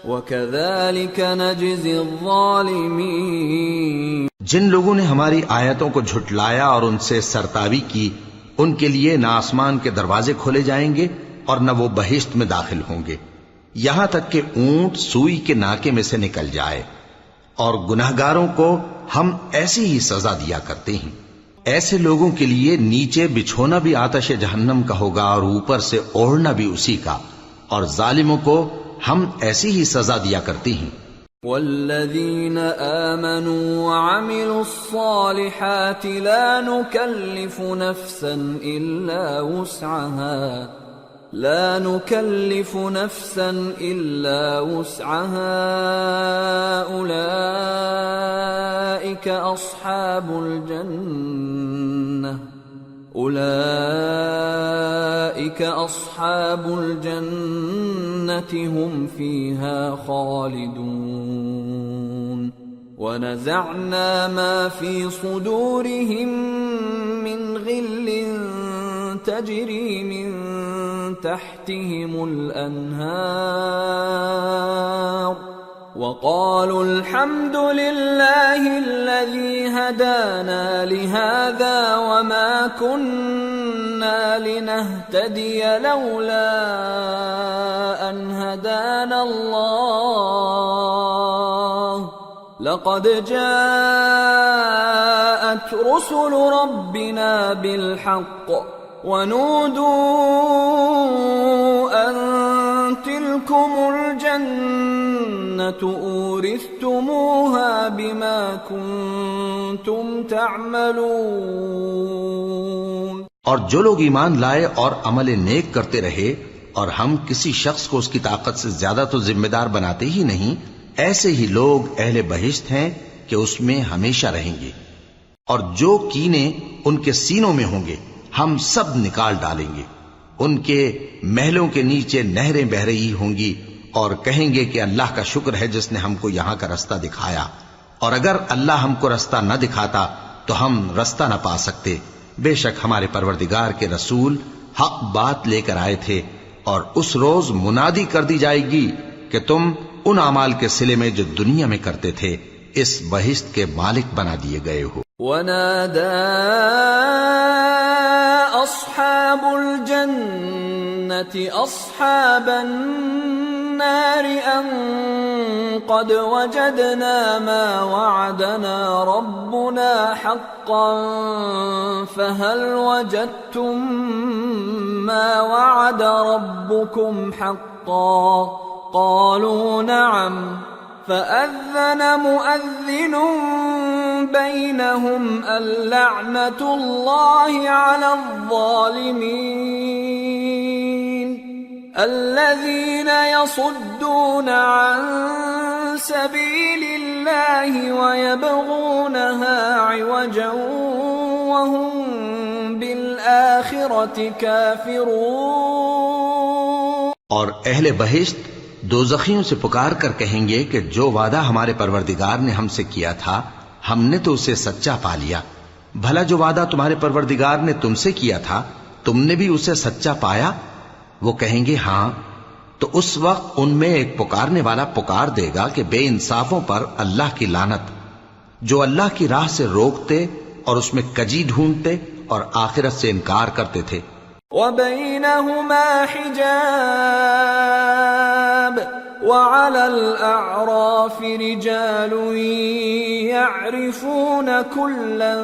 وكذلك نجزي الظالمين۔ جن لوگوں نے ہماری آیتوں کو جھٹلایا اور ان سے سرتاوی کی، ان کے لیے نہ آسمان کے دروازے کھولے جائیں گے اور نہ وہ بہشت میں داخل ہوں گے، یہاں تک کہ اونٹ سوئی کے ناکے میں سے نکل جائے۔ اور گناہگاروں کو ہم ایسی ہی سزا دیا کرتے ہیں۔ ایسے لوگوں کے لیے نیچے بچھونا بھی آتش جہنم کا ہوگا اور اوپر سے اوڑھنا بھی اسی کا، اور ظالموں کو ہم ایسی ہی سزا دیا کرتے ہیں۔ والذین آمنوا وعملوا الصالحات لا نکلف نفسا إلا وسعها أولئك أصحاب الجنة هم فيها خالدون ونزعنا ما في صدورهم من غل تجري من تحتهم الأنهار وقالوا الحمد لله الذي هدانا لهذا وما كنا لنهتدي لولا أن هدانا الله لقد جاءت رسل ربنا بالحق ونودوا أن تلكم الجنة أورثتموها بما كنتم تعملون. اور جو لوگ ایمان لائے اور عمل نیک کرتے رہے اور ہم کسی شخص کو اس کی طاقت سے زیادہ تو ذمہ دار بناتے ہی نہیں، ایسے ہی لوگ اہل بہشت ہیں کہ اس میں ہمیشہ رہیں گے. اور جو کینے ان کے سینوں میں ہوں گے ہم سب نکال ڈالیں گے. ان کے محلوں کے نیچے نہریں بہ رہی ہوں گی اور کہیں گے کہ اللہ کا شکر ہے جس نے ہم کو یہاں کا رستہ دکھایا، اور اگر اللہ ہم کو رستہ نہ دکھاتا تو ہم رستہ نہ پا سکتے. بے شک ہمارے پروردگار کے رسول حق بات لے کر آئے تھے، اور اس روز منادی کر دی جائے گی کہ تم ان اعمال کے صلے میں جو دنیا میں کرتے تھے اس بہشت کے مالک بنا دیے گئے ہو. وَنَادَى أَصْحَابُ الْجَنَّةِ أَصْحَابَ النَّارِ أَن قَدْ وَجَدْنَا مَا وَعَدَنَا رَبُّنَا حَقًّا فَهَلْ وَجَدتُّم مَّا وَعَدَ رَبُّكُمْ حَقًّا قَالُوا نَعَمْ فَأَذَّنَ مُؤَذِّنٌ بَيْنَهُمْ اللَّعْنَةُ اللَّهِ عَلَى الظَّالِمِينَ الَّذِينَ يَصُدُّونَ عَن سَبِيلِ اللَّهِ وَيَبْغُونَهَا عِوَجًا وَهُمْ بِالْآخِرَةِ كَافِرُونَ. اور اہل بہشت دوزخیوں سے پکار کر کہیں گے کہ جو وعدہ ہمارے پروردگار نے ہم سے کیا تھا ہم نے تو اسے سچا پا لیا. بھلا جو وعدہ تمہارے پروردگار نے تم سے کیا تھا تم نے بھی اسے سچا پایا؟ وہ کہیں گے ہاں. تو اس وقت ان میں ایک پکارنے والا پکار دے گا کہ بے انصافوں پر اللہ کی لعنت، جو اللہ کی راہ سے روکتے اور اس میں کجی ڈھونڈتے اور آخرت سے انکار کرتے تھے. وَبَيْنَهُمَا حِجَابٌ وَعَلَى الْأَعْرَافِ رِجَالٌ يَعْرِفُونَ كُلًّا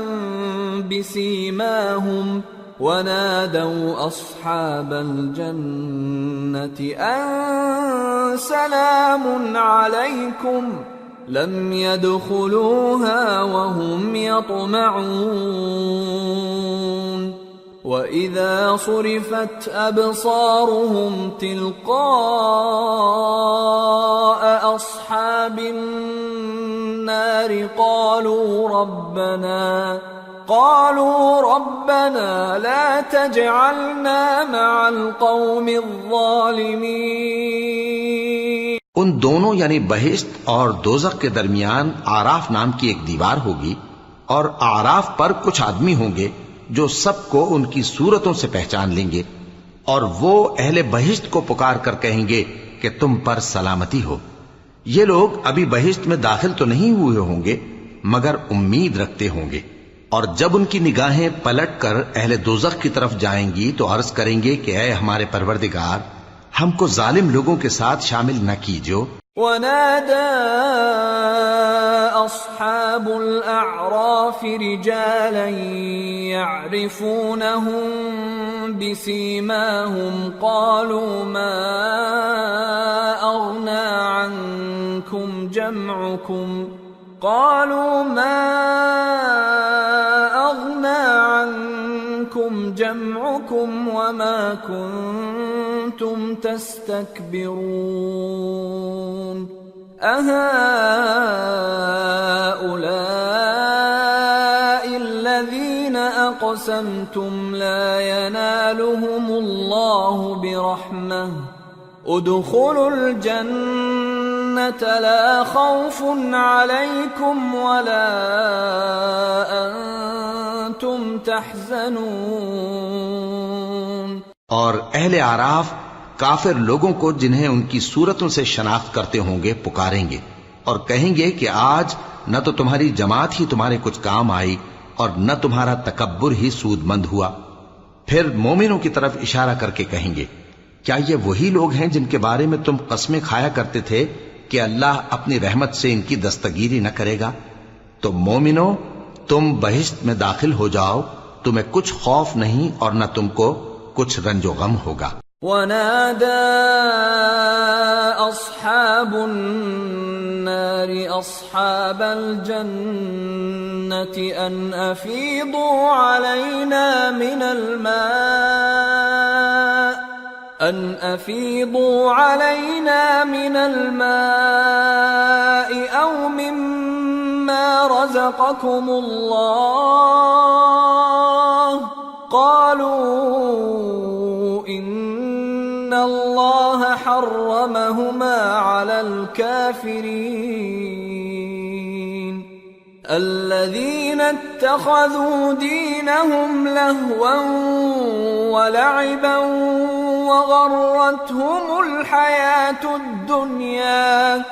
بِسِيمَاهُمْ وَنَادَوْا أَصْحَابَ الْجَنَّةِ أَن سَلَامٌ عَلَيْكُمْ لَمْ يَدْخُلُوهَا وَهُمْ يَطْمَعُونَ. وَإِذَا صُرِفَتْ أَبْصَارُهُمْ تِلْقَاءَ أَصْحَابِ النَّارِ قَالُوا رَبَّنَا لَا تَجْعَلْنَا مَعَ الْقَوْمِ الظَّالِمِينَ. ان دونوں یعنی بہشت اور دوزخ کے درمیان آراف نام کی ایک دیوار ہوگی، اور آراف پر کچھ آدمی ہوں گے جو سب کو ان کی صورتوں سے پہچان لیں گے، اور وہ اہل بہشت کو پکار کر کہیں گے کہ تم پر سلامتی ہو. یہ لوگ ابھی بہشت میں داخل تو نہیں ہوئے ہوں گے مگر امید رکھتے ہوں گے. اور جب ان کی نگاہیں پلٹ کر اہل دوزخ کی طرف جائیں گی تو عرض کریں گے کہ اے ہمارے پروردگار، ہم کو ظالم لوگوں کے ساتھ شامل نہ کیجو. وَنَادَى أَصْحَابُ الْأَعْرَافِ رِجَالًا يَعْرِفُونَهُم بِسِيمَاهُمْ قَالُوا مَا أَغْنَى عَنكُمْ جَمْعُكُمْ وَمَا كُنتُمْ تَسْتَكْبِرُونَ أَهَؤُلَاءِ الَّذِينَ أَقْسَمْتُمْ لَا يَنَالُهُمُ اللَّهُ بِرَحْمَةٍ ادْخُلُوا الْجَنَّةَ لَا خَوْفٌ عَلَيْكُمْ وَلَا أَنْتُمْ تَحْزَنُونَ. اور اہل اعراف کافر لوگوں کو جنہیں ان کی صورتوں سے شناخت کرتے ہوں گے پکاریں گے اور کہیں گے کہ آج نہ تو تمہاری جماعت ہی تمہارے کچھ کام آئی اور نہ تمہارا تکبر ہی سود مند ہوا. پھر مومنوں کی طرف اشارہ کر کے کہیں گے کیا یہ وہی لوگ ہیں جن کے بارے میں تم قسمیں کھایا کرتے تھے کہ اللہ اپنی رحمت سے ان کی دستگیری نہ کرے گا؟ تو مومنوں، تم بہشت میں داخل ہو جاؤ، تمہیں کچھ خوف نہیں اور نہ تم کو کچھ رنج و غم ہوگا. ونادى أصحاب النار أصحاب الجنة أن أفيضوا علينا من الماء أو مما رزقكم الله قالوا إن الله حرمهما على الكافرين الذين اتخذوا دينهم لهوا ولعبا وغرتهم الحياة الدنيا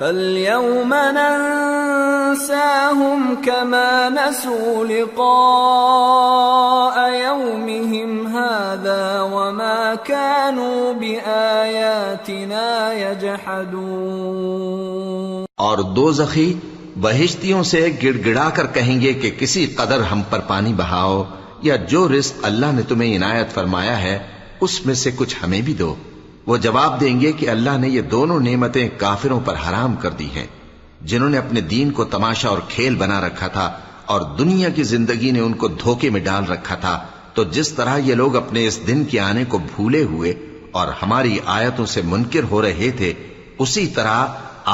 فاليوم ننساهم كما نسوا لقاء يومهم هذا وما كانوا بآياتنا يجحدون. اور دوزخی بہشتیوں سے گڑ گڑا کر کہیں گے کہ کسی قدر ہم پر پانی بہاؤ یا جو رزق اللہ نے تمہیں عنایت فرمایا ہے اس میں سے کچھ ہمیں بھی دو. وہ جواب دیں گے کہ اللہ نے یہ دونوں نعمتیں کافروں پر حرام کر دی ہیں جنہوں نے اپنے دین کو تماشا اور کھیل بنا رکھا تھا اور دنیا کی زندگی نے ان کو دھوکے میں ڈال رکھا تھا. تو جس طرح یہ لوگ اپنے اس دن کے آنے کو بھولے ہوئے اور ہماری آیتوں سے منکر ہو رہے تھے اسی طرح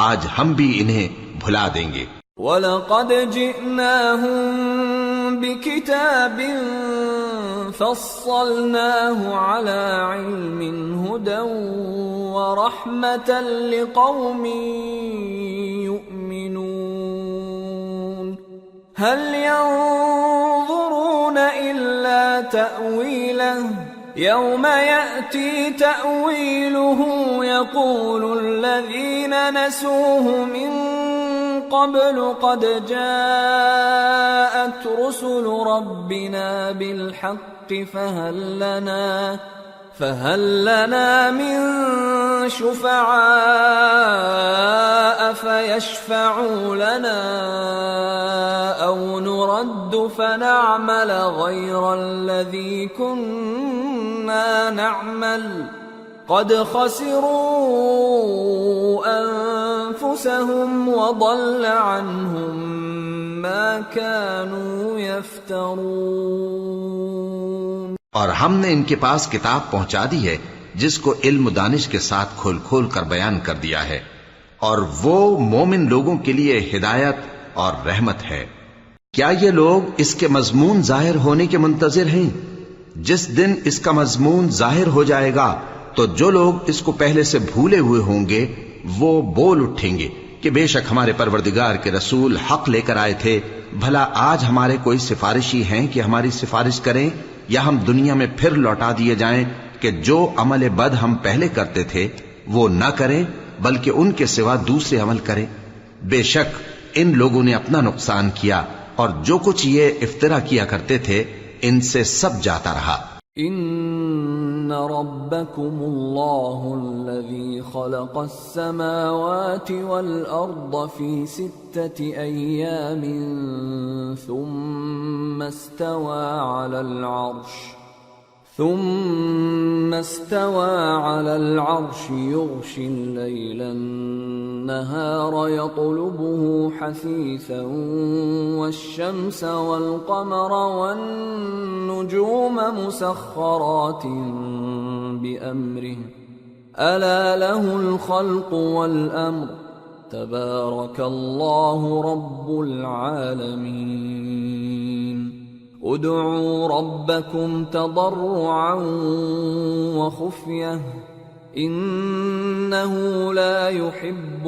آج ہم بھی انہیں بھلا دیں گے. وَلَقَدْ جِئْنَاهُمْ بِكِتَابٍ فَصَّلْنَاهُ عَلَى عِلْمٍ هُدًى وَرَحْمَةً لِقَوْمٍ يُؤْمِنُونَ هَلْ يَنظُرُونَ إِلَّا تَأْوِيلَهُ يَوْمَ يَأْتِي تَأْوِيلُهُ يَقُولُ الَّذِينَ نَسُوهُ مِن قبل قد جاءت رسل ربنا بالحق فهل لنا من شفعاء فيشفعوا لنا أو نرد فنعمل غير الذي كنا نعمل قد خسروا أنفسهم وضل عنهم ما كانوا يفترون. اور ہم نے ان کے پاس کتاب پہنچا دی ہے جس کو علم و دانش کے ساتھ کھول کھول کر بیان کر دیا ہے اور وہ مومن لوگوں کے لیے ہدایت اور رحمت ہے. کیا یہ لوگ اس کے مضمون ظاہر ہونے کے منتظر ہیں؟ جس دن اس کا مضمون ظاہر ہو جائے گا تو جو لوگ اس کو پہلے سے بھولے ہوئے ہوں گے وہ بول اٹھیں گے کہ بے شک ہمارے پروردگار کے رسول حق لے کر آئے تھے. بھلا آج ہمارے کوئی سفارشی ہیں کہ ہماری سفارش کریں یا ہم دنیا میں پھر لوٹا دیے جائیں کہ جو عمل بد ہم پہلے کرتے تھے وہ نہ کریں بلکہ ان کے سوا دوسرے عمل کریں. بے شک ان لوگوں نے اپنا نقصان کیا اور جو کچھ یہ افترا کیا کرتے تھے ان سے سب جاتا رہا. ان ربکم اللہ الذی خلق السماوات والارض فی 6 ایام ثم استوى على العرش يغشي الليل النهار يطلبه حثيثا والشمس والقمر والنجوم مسخرات بأمره ألا له الخلق والأمر تبارك الله رب العالمين. ادعوا ربكم تضرعا وخفية إنه لا يحب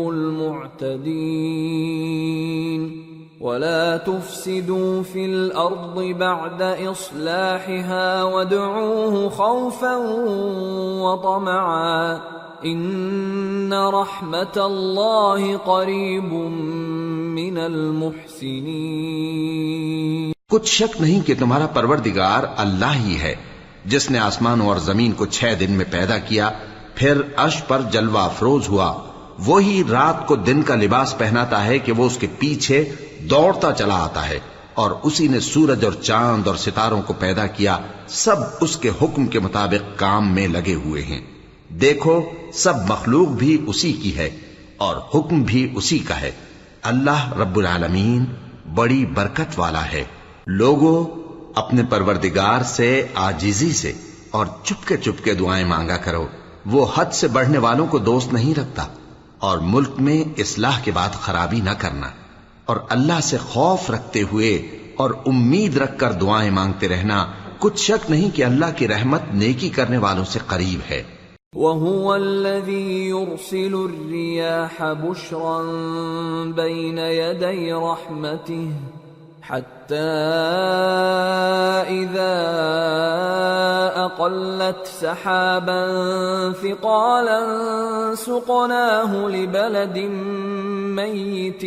المعتدين. ولا تفسدوا في الأرض بعد إصلاحها وادعوه خوفا وطمعا إن رحمة الله قريب من المحسنين. کچھ شک نہیں کہ تمہارا پروردگار اللہ ہی ہے جس نے آسمانوں اور زمین کو 6 دن میں پیدا کیا پھر عرش پر جلوہ افروز ہوا. وہی رات کو دن کا لباس پہناتا ہے کہ وہ اس کے پیچھے دوڑتا چلا آتا ہے اور اسی نے سورج اور چاند اور ستاروں کو پیدا کیا، سب اس کے حکم کے مطابق کام میں لگے ہوئے ہیں۔ دیکھو سب مخلوق بھی اسی کی ہے اور حکم بھی اسی کا ہے۔ اللہ رب العالمین بڑی برکت والا ہے۔ لوگوں اپنے پروردگار سے عاجزی سے اور چپکے دعائیں مانگا کرو، وہ حد سے بڑھنے والوں کو دوست نہیں رکھتا، اور ملک میں اصلاح کے بعد خرابی نہ کرنا، اور اللہ سے خوف رکھتے ہوئے اور امید رکھ کر دعائیں مانگتے رہنا، کچھ شک نہیں کہ اللہ کی رحمت نیکی کرنے والوں سے قریب ہے۔ وَهُوَ الَّذِي يُرْسِلُ الرِّيَاحَ بُشْرًا بَيْنَ يَدَيْ رَحْمَتِهِ حَتَّى إِذَا أَقَلَّتْ سَحَابًا ثِقَالًا سُقْنَاهُ لِبَلَدٍ مَّيِّتٍ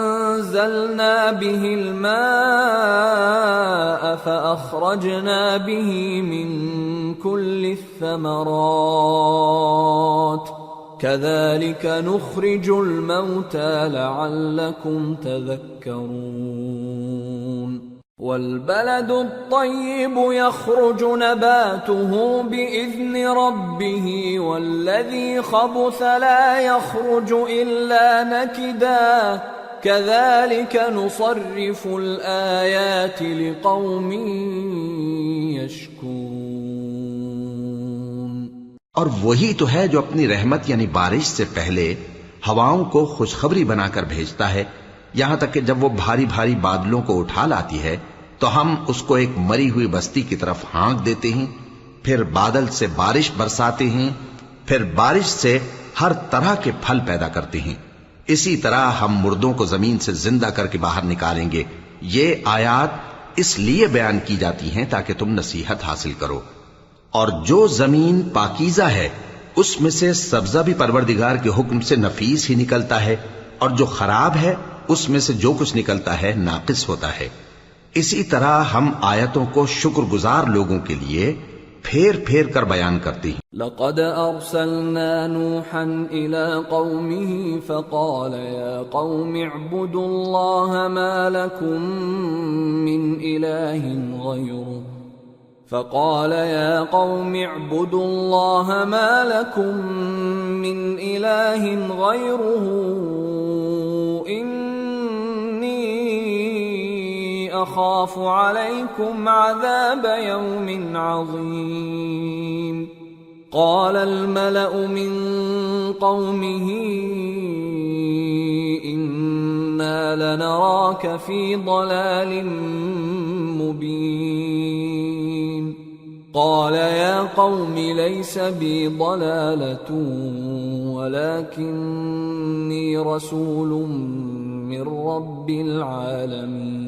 فأنزلنا به الماء فأخرجنا به من كل الثمرات كذلك نخرج الموتى لعلكم تذكرون والبلد الطيب يخرج نباته بإذن ربه والذي خبث لا يخرج إلا نكدا كذلك نصرف الآيات لقوم يشكرون۔ اور وہی تو ہے جو اپنی رحمت یعنی بارش سے پہلے ہواؤں کو خوشخبری بنا کر بھیجتا ہے، یہاں تک کہ جب وہ بھاری بھاری بادلوں کو اٹھا لاتی ہے تو ہم اس کو ایک مری ہوئی بستی کی طرف ہانک دیتے ہیں، پھر بادل سے بارش برساتے ہیں، پھر بارش سے ہر طرح کے پھل پیدا کرتے ہیں۔ اسی طرح ہم مردوں کو زمین سے زندہ کر کے باہر نکالیں گے۔ یہ آیات اس لیے بیان کی جاتی ہیں تاکہ تم نصیحت حاصل کرو۔ اور جو زمین پاکیزہ ہے اس میں سے سبزہ بھی پروردگار کے حکم سے نفیس ہی نکلتا ہے، اور جو خراب ہے اس میں سے جو کچھ نکلتا ہے ناقص ہوتا ہے۔ اسی طرح ہم آیتوں کو شکر گزار لوگوں کے لیے پھیر پھیر کر بیان کرتے ہیں۔ لقد ارسلنا نوحا الى قومه فقال يا قوم اعبدوا الله ما لكم من اله غيره فقال يا قوم اعبدوا الله ما لكم من اله غيره أخاف عليكم عذاب يوم عظيم قال الملأ من قومه إنا لنراك في ضلال مبين قال يا قوم ليس بي ضلالة ولكني رسول من رب العالمين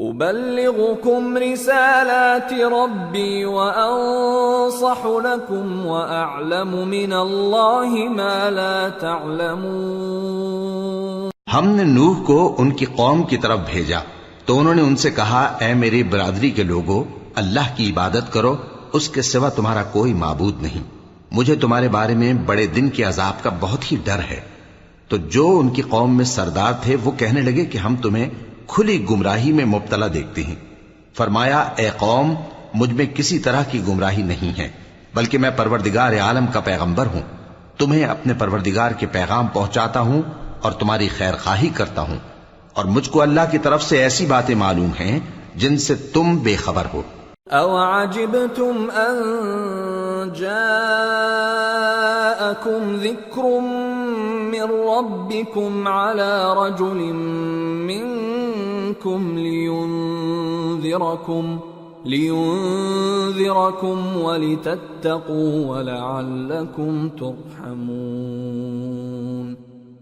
أبلغكم رسالات ربي وأنصح لكم وأعلم من الله ما لا تعلمون۔ ہم نے نوح کو ان کی قوم کی طرف بھیجا تو انہوں نے ان سے کہا، اے میری برادری کے لوگو، اللہ کی عبادت کرو، اس کے سوا تمہارا کوئی معبود نہیں۔ مجھے تمہارے بارے میں بڑے دن کے عذاب کا بہت ہی ڈر ہے۔ تو جو ان کی قوم میں سردار تھے وہ کہنے لگے کہ ہم تمہیں کھلی گمراہی میں مبتلا دیکھتے ہیں۔ فرمایا، اے قوم، مجھ میں کسی طرح کی گمراہی نہیں ہے، بلکہ میں پروردگار عالم کا پیغمبر ہوں، تمہیں اپنے پروردگار کے پیغام پہنچاتا ہوں اور تمہاری خیر خواہی کرتا ہوں، اور مجھ کو اللہ کی طرف سے ایسی باتیں معلوم ہیں جن سے تم بے خبر ہو۔ أَوَعَجِبْتُمْ أَن جَاءَكُمْ ذِكْرٌ مِّن رَّبِّكُمْ عَلَى رَجُلٍ مِّنكُمْ لِيُنذِرَكُمْ وَلِتَتَّقُوا وَلَعَلَّكُمْ تُرْحَمُونَ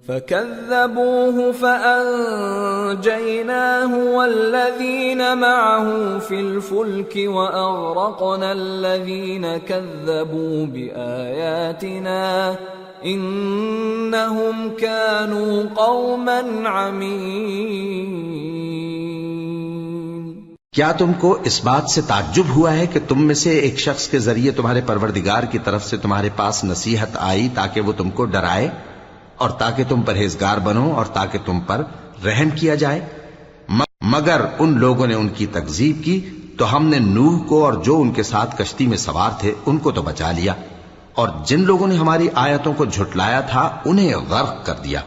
فَكَذَّبُوهُ فَأَنجَيْنَاهُ وَالَّذِينَ مَعَهُ فِي الْفُلْكِ وَأَغْرَقْنَا الَّذِينَ كَذَّبُوا بِآيَاتِنَا إِنَّهُمْ كَانُوا قَوْمًا عَمِينَ۔ کیا تم کو اس بات سے تعجب ہوا ہے کہ تم میں سے ایک شخص کے ذریعے تمہارے پروردگار کی طرف سے تمہارے پاس نصیحت آئی تاکہ وہ تم کو ڈرائے؟ اور تاکہ تم پرہیزگار بنو اور تاکہ تم پر رحم کیا جائے. مگر ان لوگوں نے ان کی تکذیب کی تو ہم نے نوح کو اور جو ان کے ساتھ کشتی میں سوار تھے ان کو تو بچا لیا، اور جن لوگوں نے ہماری آیتوں کو جھٹلایا تھا انہیں غرق کر دیا.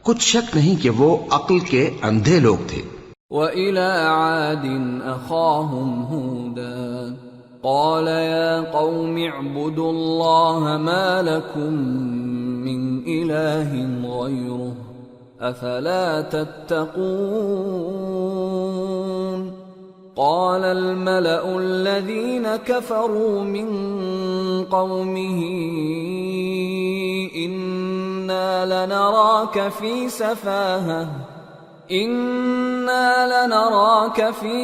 کچھ شک نہیں کہ وہ عقل کے اندھے لوگ تھے. وَإِلَى عَادٍ أَخَاهُمْ هُودًا قَالَ يَا قَوْمِ اعْبُدُوا اللَّهَ مَا لَكُمْ مِنْ إِلَٰهٍ غَيْرُهُ أَفَلَا تَتَّقُونَ. قال الملأ الذين كفروا من قومه إنا لنراك في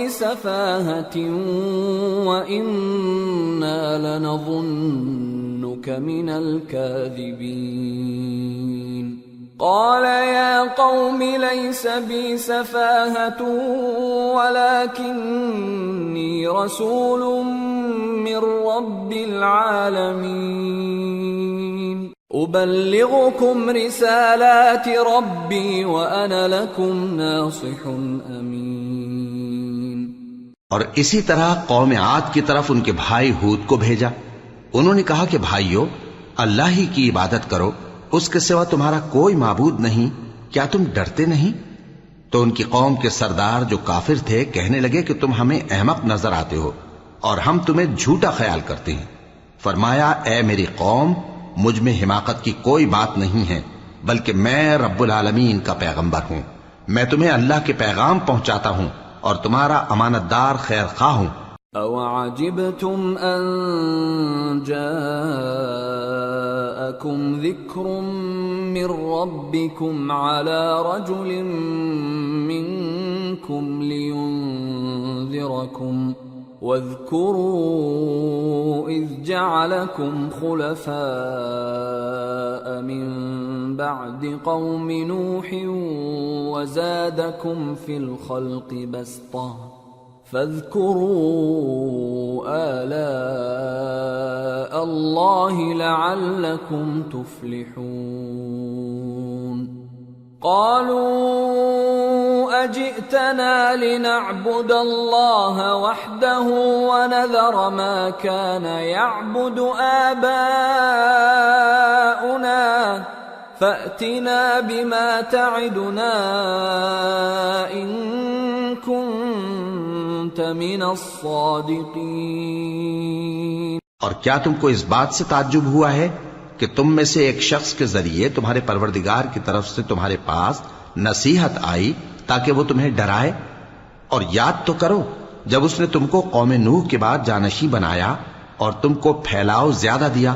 سفاهة وإنا لنظنك من الكاذبين. قال يا قوم ليس بي سفاهة ولكني رسول من رب العالمين أبلغكم رسالات ربي وأنا لكم ناصح أمين. اور اسی طرح قوم عاد کی طرف ان کے بھائی ہود کو بھیجا. انہوں نے کہا کہ بھائیو، اللہ ہی کی عبادت کرو، اس کے سوا تمہارا کوئی معبود نہیں، کیا تم ڈرتے نہیں؟ تو ان کی قوم کے سردار جو کافر تھے کہنے لگے کہ تم ہمیں احمق نظر آتے ہو اور ہم تمہیں جھوٹا خیال کرتے ہیں. فرمایا اے میری قوم، مجھ میں حماقت کی کوئی بات نہیں ہے، بلکہ میں رب العالمین کا پیغمبر ہوں. میں تمہیں اللہ کے پیغام پہنچاتا ہوں اور تمہارا امانت دار خیر خواہ ہوں. أَوَعَجِبْتُمْ أَن جَاءَكُمْ ذِكْرٌ مِّن رَّبِّكُمْ عَلَى رَجُلٍ مِّنكُمْ لِيُنذِرَكُمْ واذكروا إذ جعلكم خلفاء من بعد قوم نوح وزادكم في الخلق بسطة فاذكروا آلاء الله لعلكم تفلحون. قالوا أجئتنا لنعبد الله وحده ونذر ما كان يعبد آباؤنا فأتنا بما تعدنا إن كنت من الصادقين. اور کیا تم کو اس بات سے تعجب ہوا ہے کہ تم میں سے ایک شخص کے ذریعے تمہارے پروردگار کی طرف سے تمہارے پاس نصیحت آئی تاکہ وہ تمہیں ڈرائے؟ اور یاد تو کرو جب اس نے تم کو قوم نوح کے بعد جانشین بنایا اور تم کو پھیلاؤ زیادہ دیا.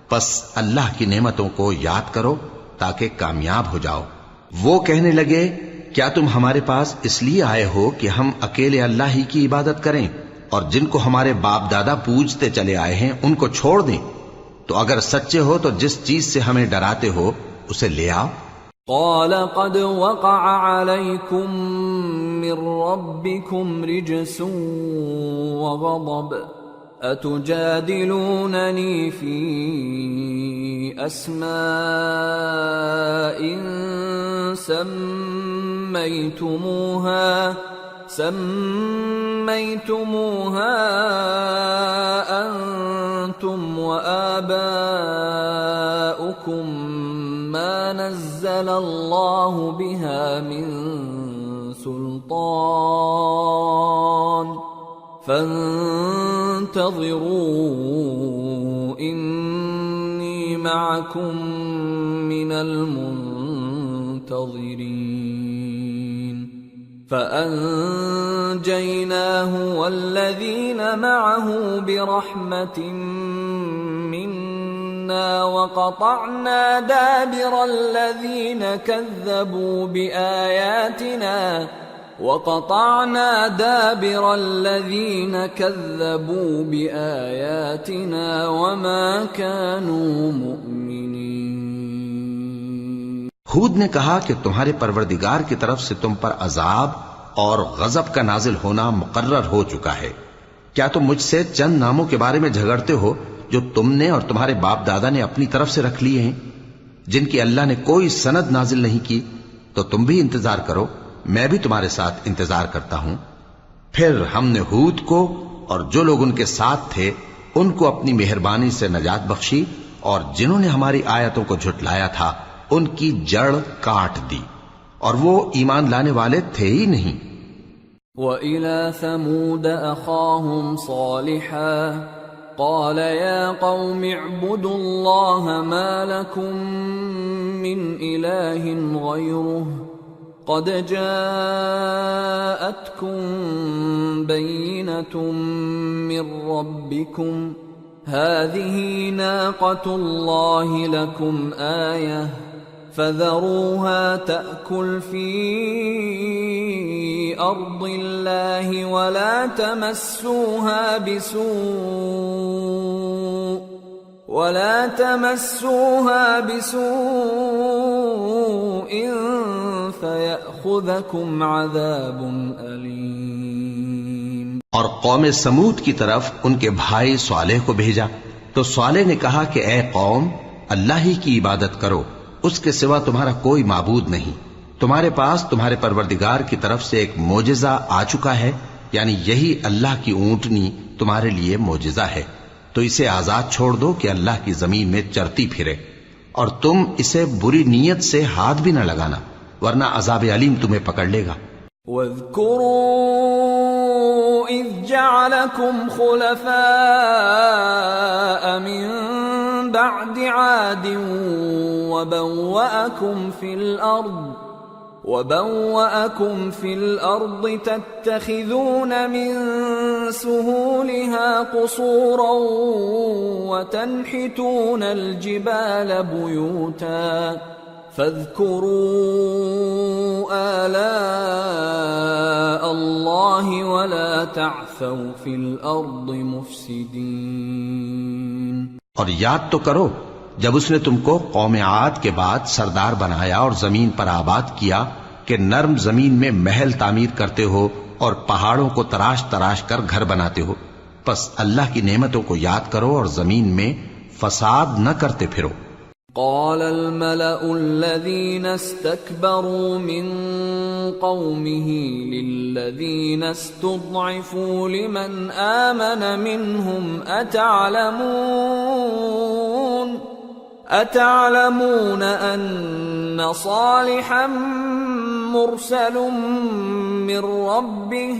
پس اللہ کی نعمتوں کو یاد کرو تاکہ کامیاب ہو جاؤ. وہ کہنے لگے کیا تم ہمارے پاس اس لیے آئے ہو کہ ہم اکیلے اللہ ہی کی عبادت کریں اور جن کو ہمارے باپ دادا پوجتے چلے آئے ہیں ان کو چھوڑ دیں؟ تو اگر سچے ہو تو جس چیز سے ہمیں ڈراتے ہو اسے لے آؤ. قال قد وقع عليكم من ربكم رجس وغضب أتجادلونني في أسماء سميتموها أنتم وآباؤكم ما نزل الله بها من سلطان فانتظروا إني معكم من المنتظرين. فأنجيناه والذين معه برحمة منا وقطعنا دابر الذين كذبوا بآياتنا وما كانوا مؤمنين. ہود نے کہا کہ تمہارے پروردگار کی طرف سے تم پر عذاب اور غضب کا نازل ہونا مقرر ہو چکا ہے. کیا تم مجھ سے چند ناموں کے بارے میں جھگڑتے ہو جو تم نے اور تمہارے باپ دادا نے اپنی طرف سے رکھ لیے ہیں؟ جن کی اللہ نے کوئی سند نازل نہیں کی، تو تم بھی انتظار کرو، میں بھی تمہارے ساتھ انتظار کرتا ہوں۔ پھر ہم نے ہود کو اور جو لوگ ان کے ساتھ تھے ان کو اپنی مہربانی سے نجات بخشی، اور جنہوں نے ہماری آیتوں کو جھٹلایا تھا ان کی جڑ کاٹ دی، اور وہ ایمان لانے والے تھے ہی نہیں۔ وَإِلَى ثَمُودَ أَخَاهُمْ صَالِحًا قَالَ يَا قَوْمِ اعْبُدُوا اللَّهَ مَا لَكُمْ مِنْ إِلَٰهٍ غَيْرُهُ قَدْ جَاءَتْكُمْ بَيِّنَةٌ مِّن رَّبِّكُمْ هَٰذِهِ نَاقَةُ اللَّهِ لَكُمْ آيَةً فَذَرُوهَا تَأْكُلْ فِي أَرْضِ اللَّهِ وَلَا تَمَسُّوهَا بِسُوءٍ فَيَأْخُذَكُمْ عَذَابٌ أَلِيمٌ۔ اور قوم سمود کی طرف ان کے بھائی صالح کو بھیجا، تو صالح نے کہا کہ اے قوم، اللہ ہی کی عبادت کرو، اس کے سوا تمہارا کوئی معبود نہیں۔ تمہارے پاس تمہارے پروردگار کی طرف سے ایک معجزہ آ چکا ہے، یعنی یہی اللہ کی اونٹنی تمہارے لیے معجزہ ہے، تو اسے آزاد چھوڑ دو کہ اللہ کی زمین میں چرتی پھرے، اور تم اسے بری نیت سے ہاتھ بھی نہ لگانا، ورنہ عذاب علیم تمہیں پکڑ لے گا۔ وَاذْكُرُوا إِذْ جَعَلَكُمْ خُلَفَاءَ مِن بَعْدِ عَادٍ وَبَوَّأَكُمْ فِي الْأَرْضِ تَتَّخِذُونَ مِن سُهُولِهَا قُصُورًا وَتَنْحِتُونَ الْجِبَالَ بُيُوتًا فَاذْكُرُوا آلَاءَ اللَّهِ وَلَا تَعْثَوْا فِي الْأَرْضِ مُفْسِدِينَ۔ اور یاد تو کرو جب اس نے تم کو قوم عاد کے بعد سردار بنایا اور زمین پر آباد کیا کہ نرم زمین میں محل تعمیر کرتے ہو اور پہاڑوں کو تراش تراش کر گھر بناتے ہو، پس اللہ کی نعمتوں کو یاد کرو اور زمین میں فساد نہ کرتے پھرو۔ قال الملأ الذين استكبروا من قومه للذين استضعفوا لمن آمن منهم أتعلمون أن صالحا مرسل من ربه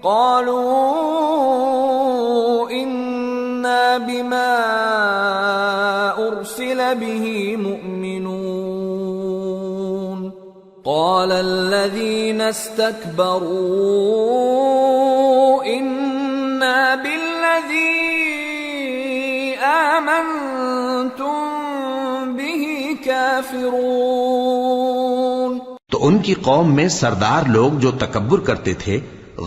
قالوا إنا بما أرسل به مؤمنون قال الذين استكبروا إنا بالذي آمنتم به كافرون۔ تو ان کی قوم میں سردار لوگ جو تکبر کرتے تھے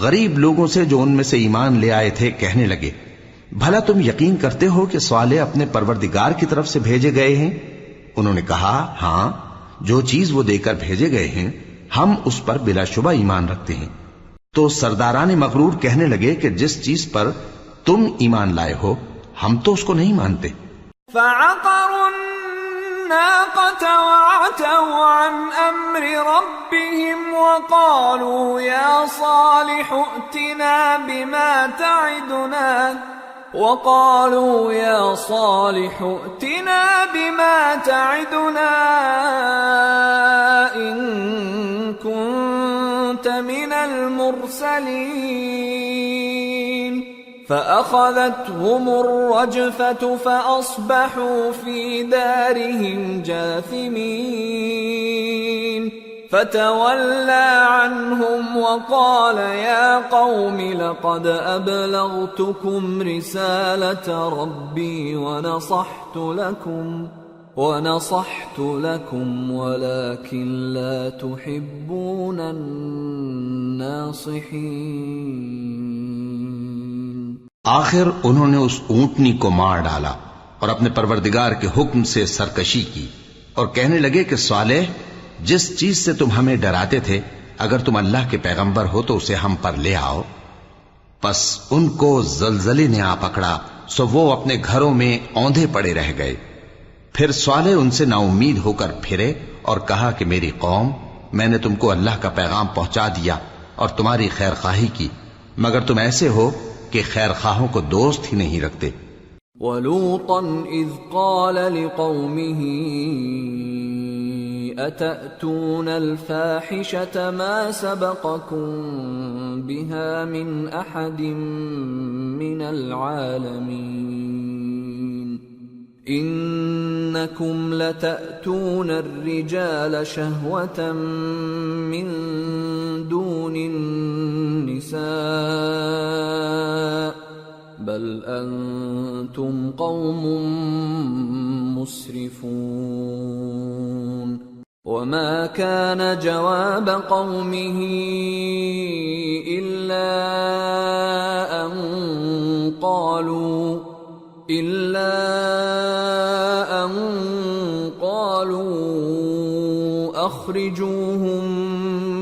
غریب لوگوں سے جو ان میں سے ایمان لے آئے تھے کہنے لگے، بھلا تم یقین کرتے ہو کہ صالح اپنے پروردگار کی طرف سے بھیجے گئے ہیں؟ انہوں نے کہا ہاں، جو چیز وہ دے کر بھیجے گئے ہیں ہم اس پر بلا شبہ ایمان رکھتے ہیں۔ تو سرداران مغرور کہنے لگے کہ جس چیز پر تم ایمان لائے ہو ہم تو اس کو نہیں مانتے۔ فعقروا الناقة وعتوا عن أمر ربهم وقالوا يا صالح ائتنا بما تعدنا إن كنت من المرسلين فأخذتهم الرجفة فأصبحوا في دارهم جاثمين فتولى عنهم وقال يا قوم لقد أبلغتكم رسالة ربي ونصحت لكم ولكن لا تحبون الناصحين۔ آخر انہوں نے اس اونٹنی کو مار ڈالا اور اپنے پروردگار کے حکم سے سرکشی کی اور کہنے لگے کہ صالح جس چیز سے تم ہمیں ڈراتے تھے اگر تم اللہ کے پیغمبر ہو تو اسے ہم پر لے آؤ۔ پس ان کو زلزلے نے آ پکڑا، سو وہ اپنے گھروں میں اوندھے پڑے رہ گئے۔ پھر صالح ان سے نا امید ہو کر پھرے اور کہا کہ میری قوم، میں نے تم کو اللہ کا پیغام پہنچا دیا اور تمہاری خیر خواہی کی، مگر تم ایسے ہو کہ خیر خواہوں کو دوست ہی نہیں رکھتے۔ وَلُوطًا إِذْ قَالَ لِقَوْمِهِ أَتَأْتُونَ الْفَاحِشَةَ مَا سَبَقَكُم بِهَا مِنْ أَحَدٍ مِّنَ الْعَالَمِينَ إِنَّكُمْ لَتَأْتُونَ الرِّجَالَ شَهْوَةً مِّن دُونِ النِّسَاءِ بل أنتم قوم مسرفون وما كان جواب قومه إلا أن قالوا أخرجوهم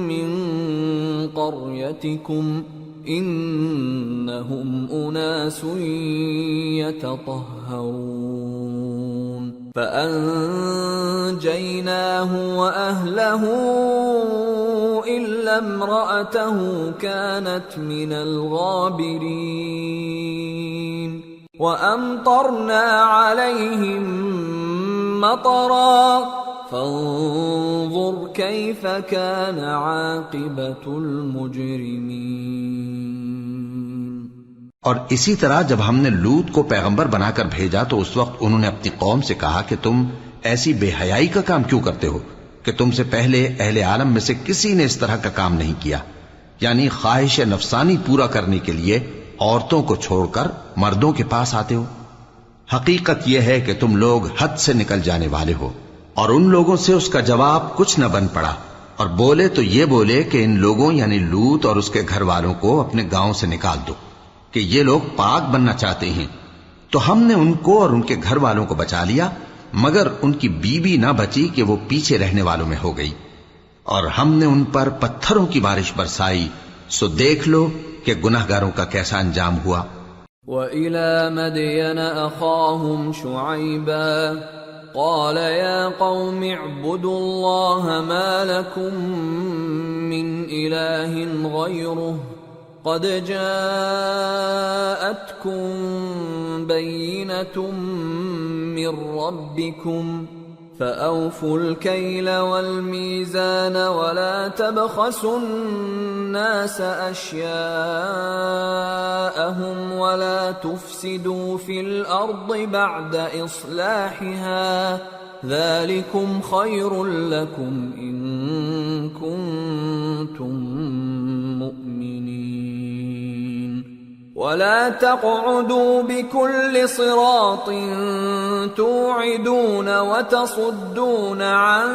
من قريتكم إنهم أناس يتطهرون فأنجيناه وأهله إلا امرأته كانت من الغابرين وأمطرنا عليهم مطرا فانظر كيف كان عاقبة المجرمين۔ اور اسی طرح جب ہم نے لوط کو پیغمبر بنا کر بھیجا تو اس وقت انہوں نے اپنی قوم سے کہا کہ تم ایسی بے حیائی کا کام کیوں کرتے ہو کہ تم سے پہلے اہل عالم میں سے کسی نے اس طرح کا کام نہیں کیا، یعنی خواہش نفسانی پورا کرنے کے لیے عورتوں کو چھوڑ کر مردوں کے پاس آتے ہو۔ حقیقت یہ ہے کہ تم لوگ حد سے نکل جانے والے ہو۔ اور ان لوگوں سے اس کا جواب کچھ نہ بن پڑا، اور بولے تو یہ بولے کہ ان لوگوں یعنی لوط اور اس کے گھر والوں کو اپنے گاؤں سے نکال دو کہ یہ لوگ پاک بننا چاہتے ہیں۔ تو ہم نے ان کو اور ان کے گھر والوں کو بچا لیا، مگر ان کی بیوی نہ بچی کہ وہ پیچھے رہنے والوں میں ہو گئی، اور ہم نے ان پر پتھروں کی بارش برسائی، سو دیکھ لو کہ گناہگاروں کا کیسا انجام ہوا۔ وَإِلَى مَدْيَنَ أَخَاهُمْ شُعَيْبًا قال يا قوم اعبدوا الله ما لكم من إله غيره قد جاءتكم بينة من ربكم فأوفوا الكيل والميزان ولا تبخسوا الناس أشياءهم ولا تفسدوا في الأرض بعد إصلاحها ذلكم خير لكم إن كنتم مؤمنين ولا تقعدوا بكل صراط توعدون وتصدون عن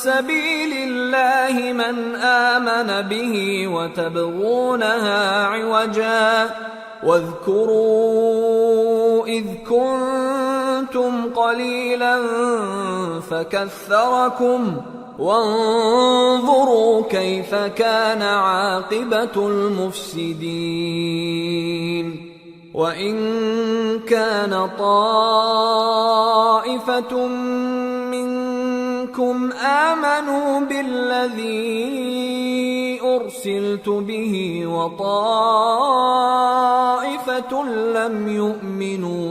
سبيل الله من آمن به وتبغونها عوجا واذكروا إذ كنتم قليلا فكثركم وانظروا كيف كان عاقبة المفسدين وإن كان طائفة منكم آمنوا بالذي أرسلت به وطائفة لم يؤمنوا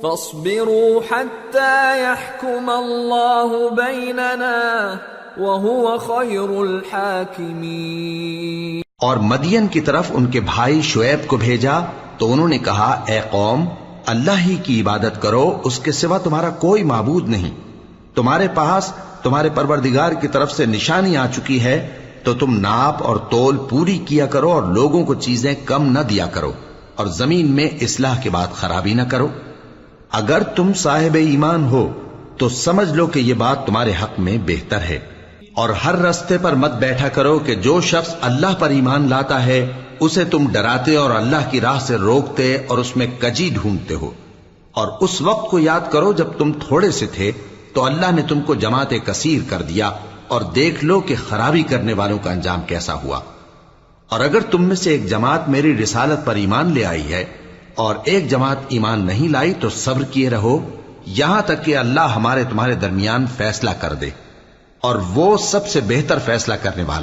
فاصبروا حتى يحكم الله بيننا وهو خير الحاكمين۔ اور مدین کی طرف ان کے بھائی شعیب کو بھیجا تو انہوں نے کہا اے قوم اللہ ہی کی عبادت کرو، اس کے سوا تمہارا کوئی معبود نہیں، تمہارے پاس تمہارے پروردگار کی طرف سے نشانی آ چکی ہے، تو تم ناپ اور تول پوری کیا کرو اور لوگوں کو چیزیں کم نہ دیا کرو، اور زمین میں اصلاح کے بعد خرابی نہ کرو۔ اگر تم صاحب ایمان ہو تو سمجھ لو کہ یہ بات تمہارے حق میں بہتر ہے، اور ہر رستے پر مت بیٹھا کرو کہ جو شخص اللہ پر ایمان لاتا ہے اسے تم ڈراتے اور اللہ کی راہ سے روکتے اور اس میں کجی ڈھونڈتے ہو۔ اور اس وقت کو یاد کرو جب تم تھوڑے سے تھے تو اللہ نے تم کو جماعت کثیر کر دیا، اور دیکھ لو کہ خرابی کرنے والوں کا انجام کیسا ہوا۔ اور اگر تم میں سے ایک جماعت میری رسالت پر ایمان لے آئی ہے اور ایک جماعت ایمان نہیں لائی تو صبر کیے رہو، یہاں تک کہ اللہ ہمارے تمہارے درمیان فیصلہ کر دے، اور وہ سب سے بہتر فیصلہ کرنے والا